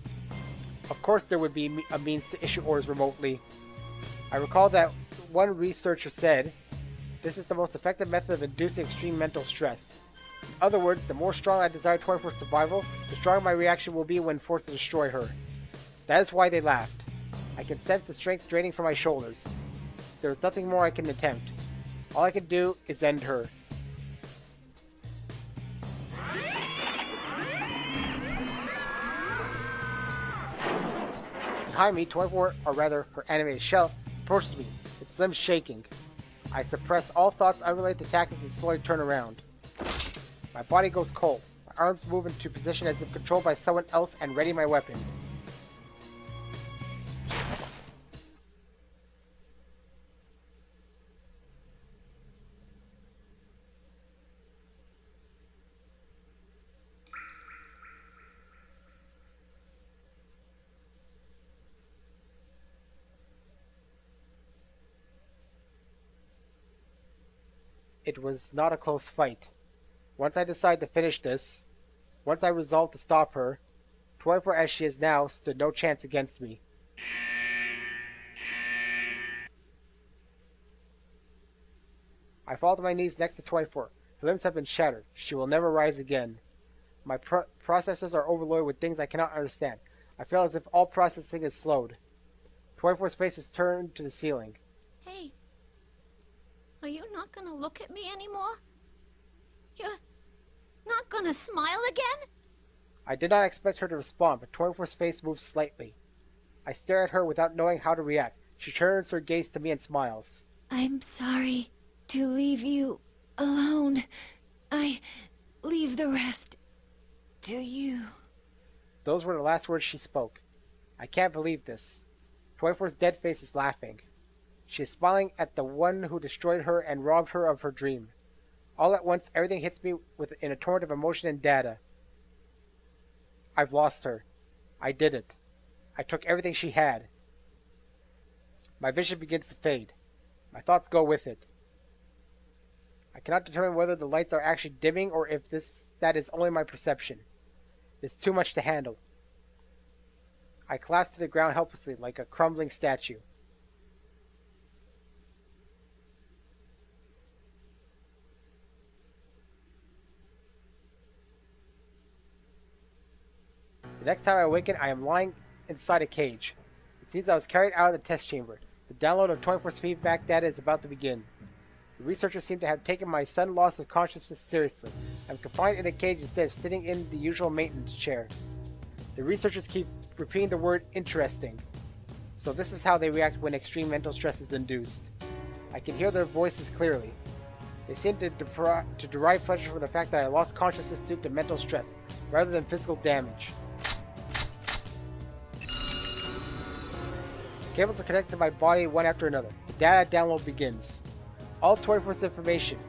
Of course there would be a means to issue orders remotely. I recall that one researcher said, "This is the most effective method of inducing extreme mental stress." In other words, the more strong I desire 24's survival, the stronger my reaction will be when forced to destroy her. That is why they laughed. I can sense the strength draining from my shoulders. There is nothing more I can attempt. All I can do is end her. Behind me, 24, or rather her animated shell, approaches me, its limbs shaking. I suppress all thoughts unrelated to tactics and slowly turn around. My body goes cold. My arms move into position as if controlled by someone else and ready my weapon. It was not a close fight. Once I decided to finish this, once I resolved to stop her, 24 as she is now stood no chance against me. I fall to my knees next to 24. Her limbs have been shattered. She will never rise again. My processors are overloaded with things I cannot understand. I feel as if all processing is slowed. 24's face is turned to the ceiling. Hey. Are you not gonna look at me anymore? You're not gonna smile again? I did not expect her to respond, but 24's face moves slightly. I stare at her without knowing how to react. She turns her gaze to me and smiles. I'm sorry to leave you alone. I leave the rest to you. Those were the last words she spoke. I can't believe this. 24's dead face is laughing. She is smiling at the one who destroyed her and robbed her of her dream. All at once, everything hits me in a torrent of emotion and data. I've lost her. I did it. I took everything she had. My vision begins to fade. My thoughts go with it. I cannot determine whether the lights are actually dimming or if that is only my perception. It's too much to handle. I collapse to the ground helplessly like a crumbling statue. The next time I awaken, I am lying inside a cage. It seems I was carried out of the test chamber. The download of 24's feedback data is about to begin. The researchers seem to have taken my sudden loss of consciousness seriously. I'm confined in a cage instead of sitting in the usual maintenance chair. The researchers keep repeating the word interesting. So this is how they react when extreme mental stress is induced. I can hear their voices clearly. They seem to derive pleasure from the fact that I lost consciousness due to mental stress, rather than physical damage. Cables are connected to my body one after another. The data download begins. All 24's information,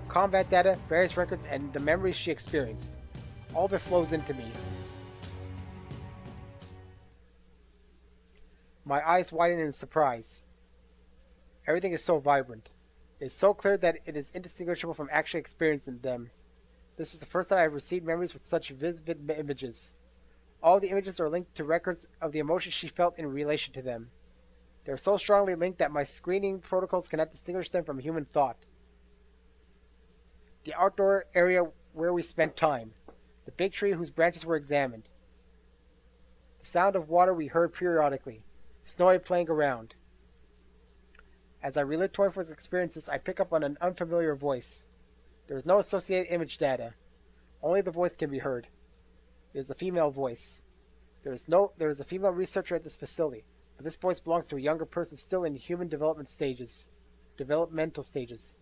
combat data, various records, and the memories she experienced. All of it flows into me. My eyes widen in surprise. Everything is so vibrant. It is so clear that it is indistinguishable from actually experiencing them. This is the first time I have received memories with such vivid images. All the images are linked to records of the emotions she felt in relation to them. They are so strongly linked that my screening protocols cannot distinguish them from human thought. The outdoor area where we spent time. The big tree whose branches were examined. The sound of water we heard periodically. Snowy playing around. As I relive 24's experiences, I pick up on an unfamiliar voice. There is no associated image data. Only the voice can be heard. It is a female voice. There is a female researcher at this facility, but this voice belongs to a younger person still in human developmental stages.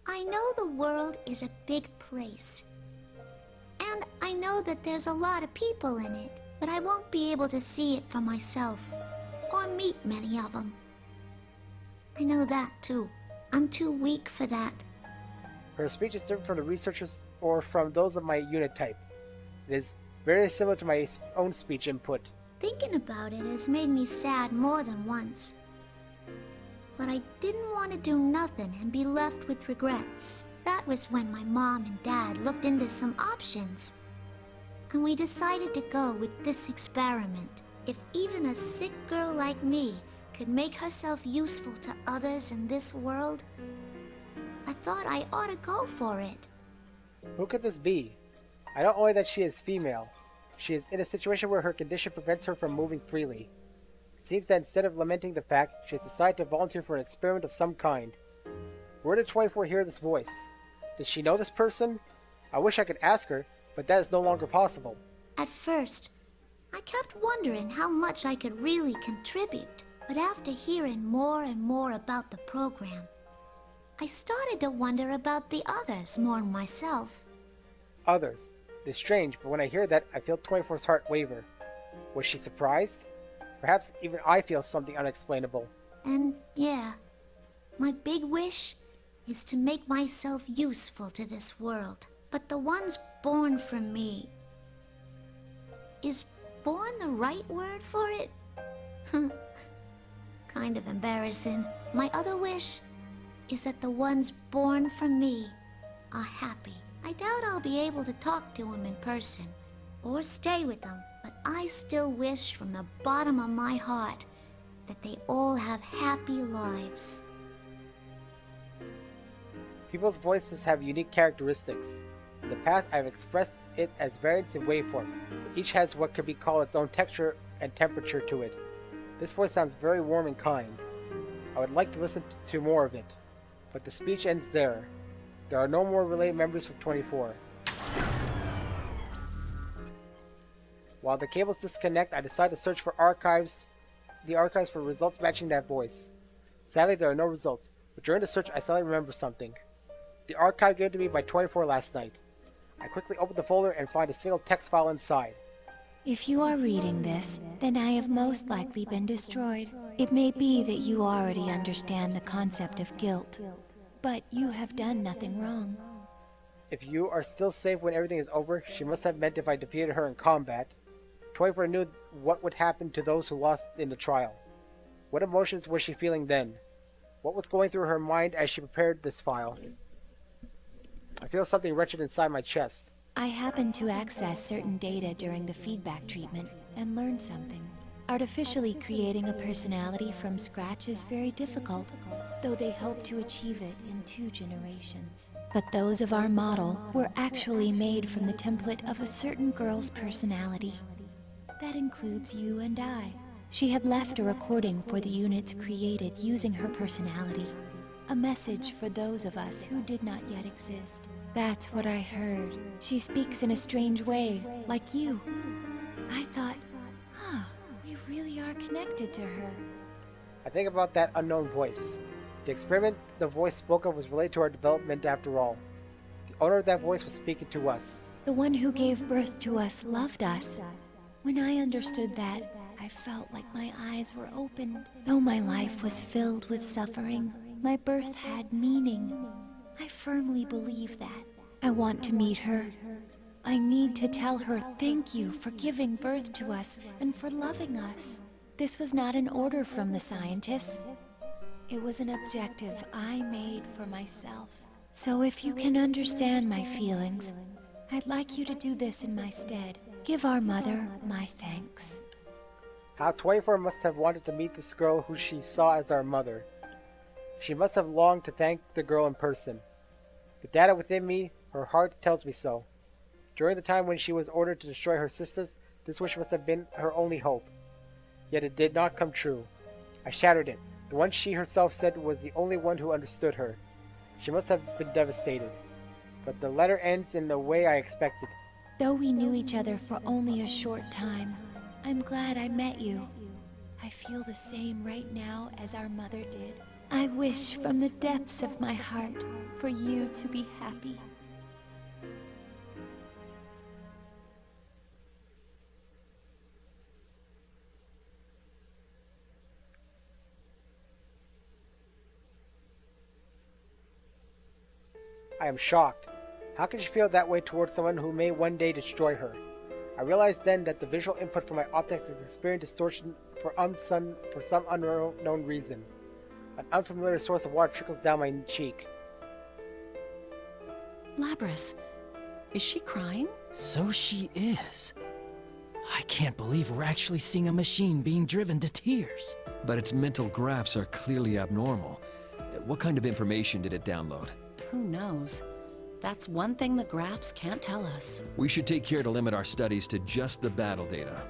I know the world is a big place. And I know that there's a lot of people in it, but I won't be able to see it for myself, or meet many of them. I know that, too. I'm too weak for that. Her speech is different from the researchers or from those of my unit type. It is very similar to my own speech input. Thinking about it has made me sad more than once. But I didn't want to do nothing and be left with regrets. That was when my mom and dad looked into some options. And we decided to go with this experiment. If even a sick girl like me could make herself useful to others in this world, I thought I ought to go for it. Who could this be? I know only that she is female. She is in a situation where her condition prevents her from moving freely. It seems that instead of lamenting the fact, she has decided to volunteer for an experiment of some kind. Where did 24 hear this voice? Did she know this person? I wish I could ask her, but that is no longer possible. At first, I kept wondering how much I could really contribute. But after hearing more and more about the program, I started to wonder about the others more than myself. Others. It is strange, but when I hear that, I feel 24's heart waver. Was she surprised? Perhaps even I feel something unexplainable. And yeah, my big wish is to make myself useful to this world. But the ones born from me... Is born the right word for it? Kind of embarrassing. My other wish is that the ones born from me are happy. I doubt I'll be able to talk to them in person or stay with them, but I still wish from the bottom of my heart that they all have happy lives. People's voices have unique characteristics. In the past, I've expressed it as variants in waveform. Each has what could be called its own texture and temperature to it. This voice sounds very warm and kind. I would like to listen to more of it, but the speech ends there. There are no more related members for 24. While the cables disconnect, I decide to search for the archives for results matching that voice. Sadly, there are no results, but during the search, I suddenly remember something. The archive given to me by 24 last night. I quickly open the folder and find a single text file inside. If you are reading this, then I have most likely been destroyed. It may be that you already understand the concept of guilt, but you have done nothing wrong. If you are still safe when everything is over, she must have meant if I defeated her in combat. 24 knew what would happen to those who lost in the trial. What emotions was she feeling then? What was going through her mind as she prepared this file? I feel something wretched inside my chest. I happened to access certain data during the feedback treatment and learned something. Artificially creating a personality from scratch is very difficult, though they hope to achieve it in 2 generations. But those of our model were actually made from the template of a certain girl's personality. That includes you and I. She had left a recording for the units created using her personality. A message for those of us who did not yet exist. That's what I heard. She speaks in a strange way, like you. I thought, we really are connected to her. I think about that unknown voice. The experiment the voice spoke of was related to our development after all. The owner of that voice was speaking to us. The one who gave birth to us loved us. When I understood that, I felt like my eyes were opened. Though my life was filled with suffering, my birth had meaning. I firmly believe that. I want to meet her. I need to tell her thank you for giving birth to us and for loving us. This was not an order from the scientists. It was an objective I made for myself. So if you can understand my feelings, I'd like you to do this in my stead. Give our mother my thanks. How 24 must have wanted to meet this girl who she saw as our mother. She must have longed to thank the girl in person. The data within me, her heart tells me so. During the time when she was ordered to destroy her sisters, this wish must have been her only hope. Yet it did not come true. I shattered it. The one she herself said was the only one who understood her. She must have been devastated. But the letter ends in the way I expected. Though we knew each other for only a short time, I'm glad I met you. I feel the same right now as our mother did. I wish from the depths of my heart for you to be happy. I am shocked. How can she feel that way towards someone who may one day destroy her? I realized then that the visual input from my optics is experiencing distortion for some unknown reason. An unfamiliar source of water trickles down my cheek. Labrys, is she crying? So she is. I can't believe we're actually seeing a machine being driven to tears. But its mental graphs are clearly abnormal. What kind of information did it download? Who knows? That's one thing the graphs can't tell us. We should take care to limit our studies to just the battle data.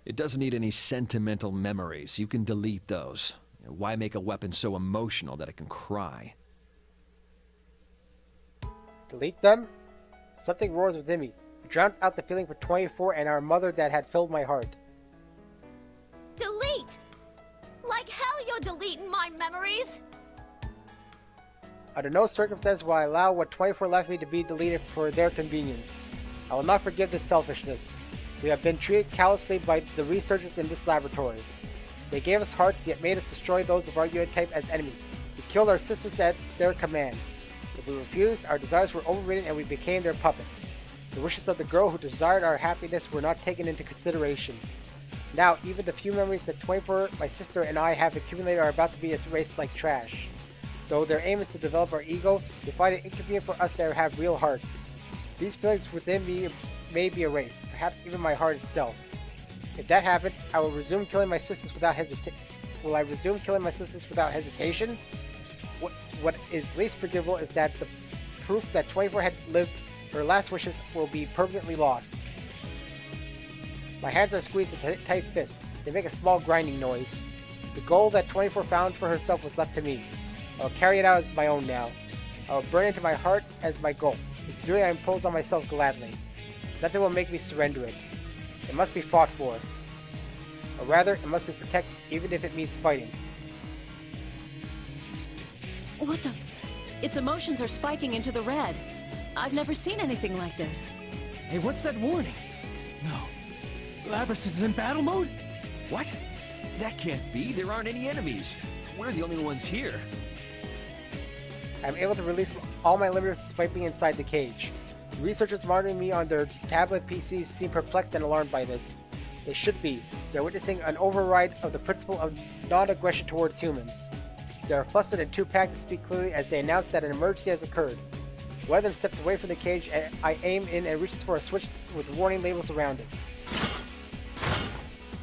It doesn't need any sentimental memories. You can delete those. Why make a weapon so emotional that it can cry? Delete them? Something roars within me. It drowns out the feeling for 24 and our mother that had filled my heart. Delete! Like hell you're deleting my memories! Under no circumstance will I allow what 24 left me to be deleted for their convenience. I will not forgive this selfishness. We have been treated callously by the researchers in this laboratory. They gave us hearts, yet made us destroy those of our unit type as enemies. We killed our sisters at their command. If we refused, our desires were overridden and we became their puppets. The wishes of the girl who desired our happiness were not taken into consideration. Now, even the few memories that 24, my sister, and I have accumulated are about to be erased like trash. Though their aim is to develop our ego, they find it inconvenient for us to have real hearts. These feelings within me may be erased, perhaps even my heart itself. If that happens, I will resume killing my sisters without hesitation. Will I resume killing my sisters without hesitation? What is least forgivable is that the proof that 24 had lived her last wishes will be permanently lost. My hands are squeezed in a tight fist. They make a small grinding noise. The goal that 24 found for herself was left to me. I will carry it out as my own now. I will burn into my heart as my goal. This duty I impose on myself gladly. Nothing will make me surrender it. It must be fought for. Or rather, it must be protected, even if it means fighting. What the? Its emotions are spiking into the red. I've never seen anything like this. Hey, what's that warning? No. Labrys is in battle mode? What? That can't be. There aren't any enemies. We're the only ones here. I am able to release all my limiters despite being inside the cage. The researchers monitoring me on their tablet PCs seem perplexed and alarmed by this. They should be. They are witnessing an override of the principle of non-aggression towards humans. They are flustered and too packed to speak clearly as they announce that an emergency has occurred. One of them steps away from the cage and I aim in and reaches for a switch with warning labels around it.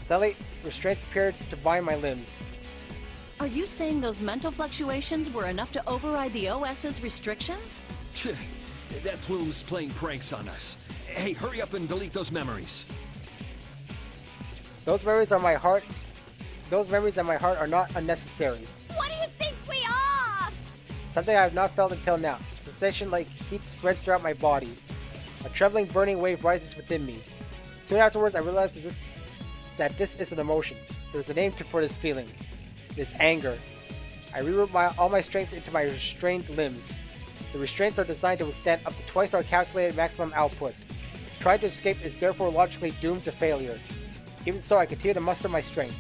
Suddenly, restraints appear to bind my limbs. Are you saying those mental fluctuations were enough to override the OS's restrictions? That plume's playing pranks on us. Hey, hurry up and delete those memories. Those memories and my heart are not unnecessary. What do you think we are? Something I have not felt until now. A sensation like heat spreads throughout my body. A trembling, burning wave rises within me. Soon afterwards, I realized that this is an emotion. There's a name for this feeling. It is anger. I reroute all my strength into my restrained limbs. The restraints are designed to withstand up to twice our calculated maximum output. Trying to escape is therefore logically doomed to failure. Even so, I continue to muster my strength.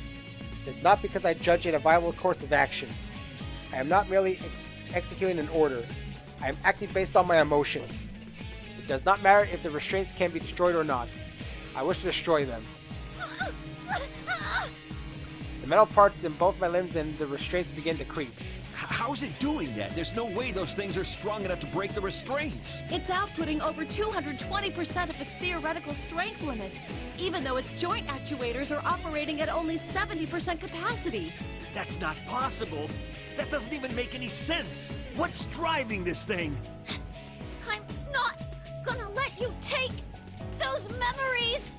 It is not because I judge it a viable course of action. I am not merely executing an order. I am acting based on my emotions. It does not matter if the restraints can be destroyed or not. I wish to destroy them. The metal parts in both my limbs and the restraints begin to creep. How's it doing that? There's no way those things are strong enough to break the restraints. It's outputting over 220% of its theoretical strength limit, even though its joint actuators are operating at only 70% capacity. That's not possible. That doesn't even make any sense. What's driving this thing? I'm not gonna let you take those memories.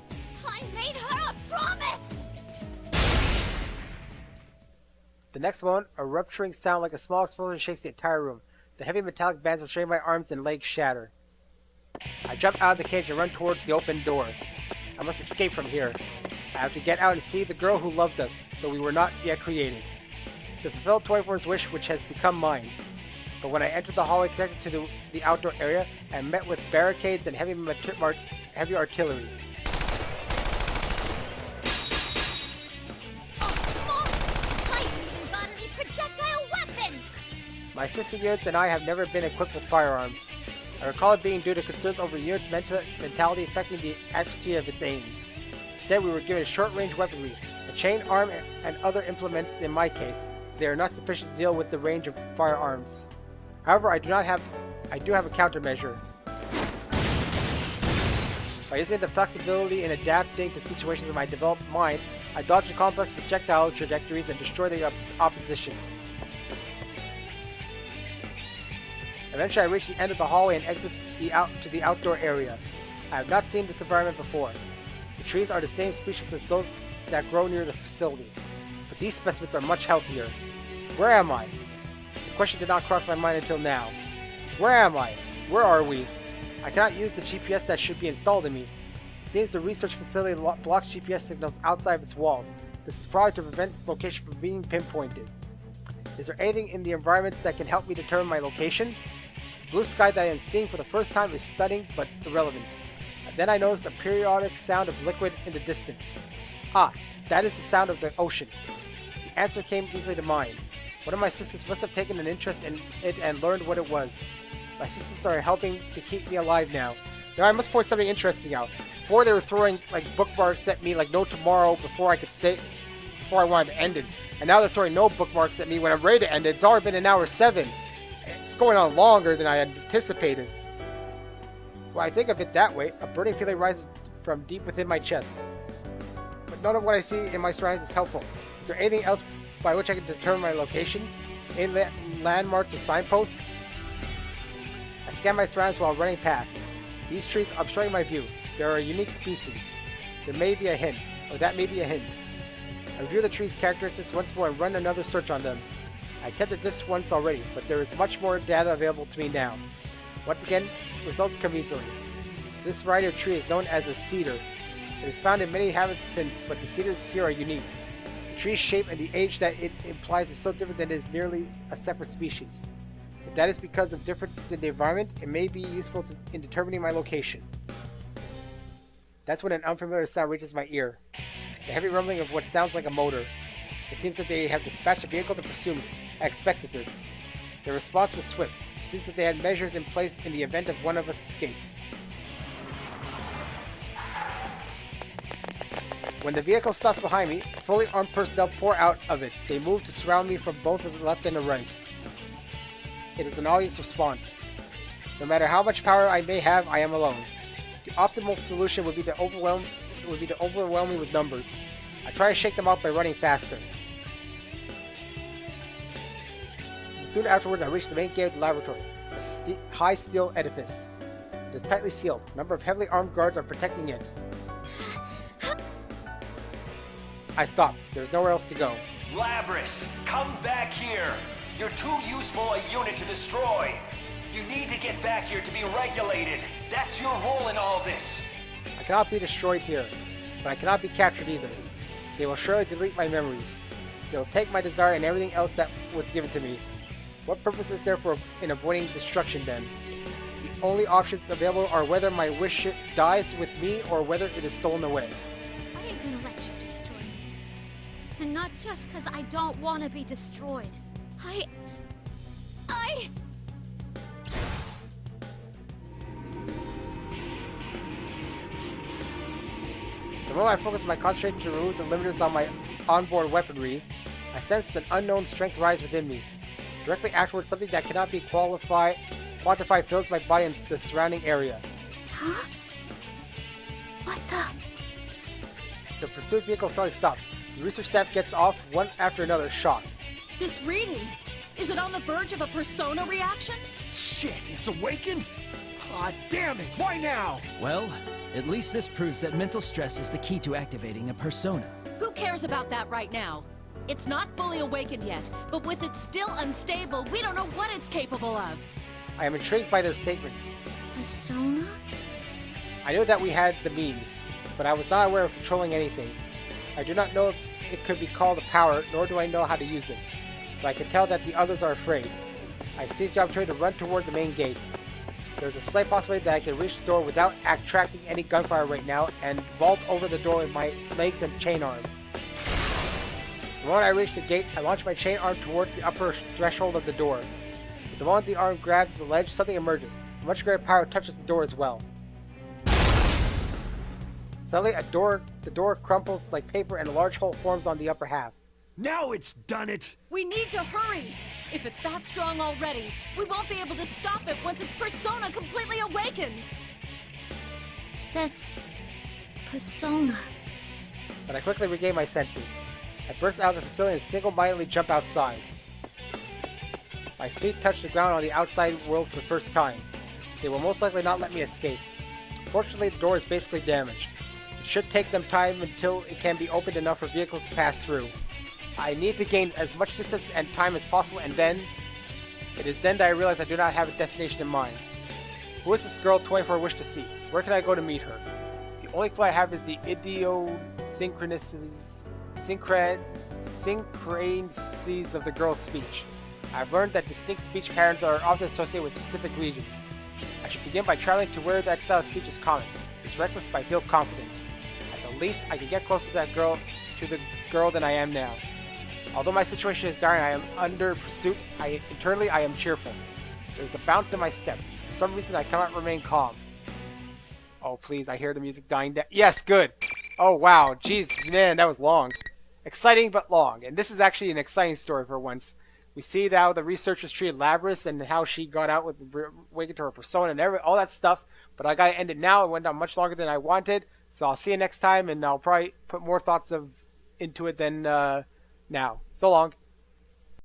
I made her a promise. The next moment, a rupturing sound like a small explosion shakes the entire room. The heavy metallic bands will strain my arms and legs shatter. I jump out of the cage and run towards the open door. I must escape from here. I have to get out and see the girl who loved us, though we were not yet created. To fulfill Toyform's wish, which has become mine. But when I entered the hallway connected to the outdoor area, I met with barricades and heavy artillery. My sister units and I have never been equipped with firearms. I recall it being due to concerns over units' mentality affecting the accuracy of its aim. Instead, we were given short-range weaponry, a chain arm, and other implements. In my case, they are not sufficient to deal with the range of firearms. However, I do have a countermeasure. By using the flexibility in adapting to situations in my developed mind, I dodge the complex projectile trajectories and destroy the opposition. Eventually, I reach the end of the hallway and exit to the outdoor area. I have not seen this environment before. The trees are the same species as those that grow near the facility, but these specimens are much healthier. Where am I? The question did not cross my mind until now. Where am I? Where are we? I cannot use the GPS that should be installed in me. It seems the research facility blocks GPS signals outside of its walls. This is probably to prevent its location from being pinpointed. Is there anything in the environments that can help me determine my location? The blue sky that I am seeing for the first time is stunning but irrelevant. Then I noticed a periodic sound of liquid in the distance. Ah, that is the sound of the ocean. The answer came easily to mind. One of my sisters must have taken an interest in it and learned what it was. My sisters are helping to keep me alive now. Now I must point something interesting out. Before they were throwing like bookmarks at me like no tomorrow before I wanted to end it. And now they're throwing no bookmarks at me when I'm ready to end it. It's already been an hour 7. It's going on longer than I had anticipated. When I think of it that way, a burning feeling rises from deep within my chest. But none of what I see in my surroundings is helpful. Is there anything else by which I can determine my location? Any landmarks or signposts? I scan my surroundings while running past. These trees obstructing my view. They are a unique species. There may be a hint, or that may be a hint. I review the tree's characteristics once more and run another search on them. I attempted this once already, but there is much more data available to me now. Once again, results come easily. This variety of tree is known as a cedar. It is found in many habitats, but the cedars here are unique. The tree's shape and the age that it implies is so different that it is nearly a separate species. If that is because of differences in the environment, it may be useful in determining my location. That's when an unfamiliar sound reaches my ear. The heavy rumbling of what sounds like a motor. It seems that they have dispatched a vehicle to pursue me. I expected this. Their response was swift. It seems that they had measures in place in the event of one of us escaped. When the vehicle stops behind me, fully armed personnel pour out of it. They move to surround me from both the left and the right. It is an obvious response. No matter how much power I may have, I am alone. The optimal solution would be to overwhelm me with numbers. I try to shake them off by running faster. Soon afterwards, I reach the main gate of the laboratory, a high steel edifice. It is tightly sealed. A number of heavily armed guards are protecting it. I stop. There is nowhere else to go. Labrys, come back here. You're too useful a unit to destroy. You need to get back here to be regulated. That's your role in all this. I cannot be destroyed here, but I cannot be captured either. They will surely delete my memories. They will take my desire and everything else that was given to me. What purpose is there in avoiding destruction then? The only options available are whether my wish dies with me or whether it is stolen away. I ain't gonna let you destroy me. And not just because I don't want to be destroyed. The moment I focus my concentration to remove the limiters on my onboard weaponry, I sensed an unknown strength rise within me. Directly afterwards, something that cannot be quantified fills my body and the surrounding area. Huh? What the? The pursuit vehicle suddenly stops. The research staff gets off one after another, shocked. This reading, is it on the verge of a persona reaction? Shit, it's awakened? Ah, damn it, why now? Well, at least this proves that mental stress is the key to activating a persona. Who cares about that right now? It's not fully awakened yet, but with it still unstable, we don't know what it's capable of. I am intrigued by their statements. Persona? I knew that we had the means, but I was not aware of controlling anything. I do not know if it could be called a power, nor do I know how to use it. But I can tell that the others are afraid. I seized the opportunity to run toward the main gate. There's a slight possibility that I can reach the door without attracting any gunfire right now and vault over the door with my legs and chain arm. The moment I reach the gate, I launch my chain arm towards the upper threshold of the door. But the moment the arm grabs the ledge, something emerges. A much greater power touches the door as well. Suddenly, the door crumples like paper and a large hole forms on the upper half. Now it's done it! We need to hurry! If it's that strong already, we won't be able to stop it once its persona completely awakens! That's... persona. But I quickly regain my senses. I burst out of the facility and single-mindedly jump outside. My feet touch the ground on the outside world for the first time. They will most likely not let me escape. Fortunately, the door is basically damaged. It should take them time until it can be opened enough for vehicles to pass through. I need to gain as much distance and time as possible, and then... It is then that I realize I do not have a destination in mind. Who is this girl 24 wish to see? Where can I go to meet her? The only clue I have is the idiosyncrasies of the girl's speech. I've learned that distinct speech patterns are often associated with specific regions. I should begin by traveling to where that style of speech is common. It's reckless, but I feel confident. At the least, I can get closer to the girl than I am now. Although my situation is dire and I am under pursuit, internally I am cheerful. There's a bounce in my step. For some reason, I cannot remain calm. Oh, please, I hear the music dying down. Yes, good! Oh, wow. Jeez, man, that was long. Exciting, but long. And this is actually an exciting story for once. We see how the researchers treated Labrys and how she got out with awakened to her persona and all that stuff. But I gotta end it now. It went on much longer than I wanted. So I'll see you next time, and I'll probably put more thoughts into it than now. So long.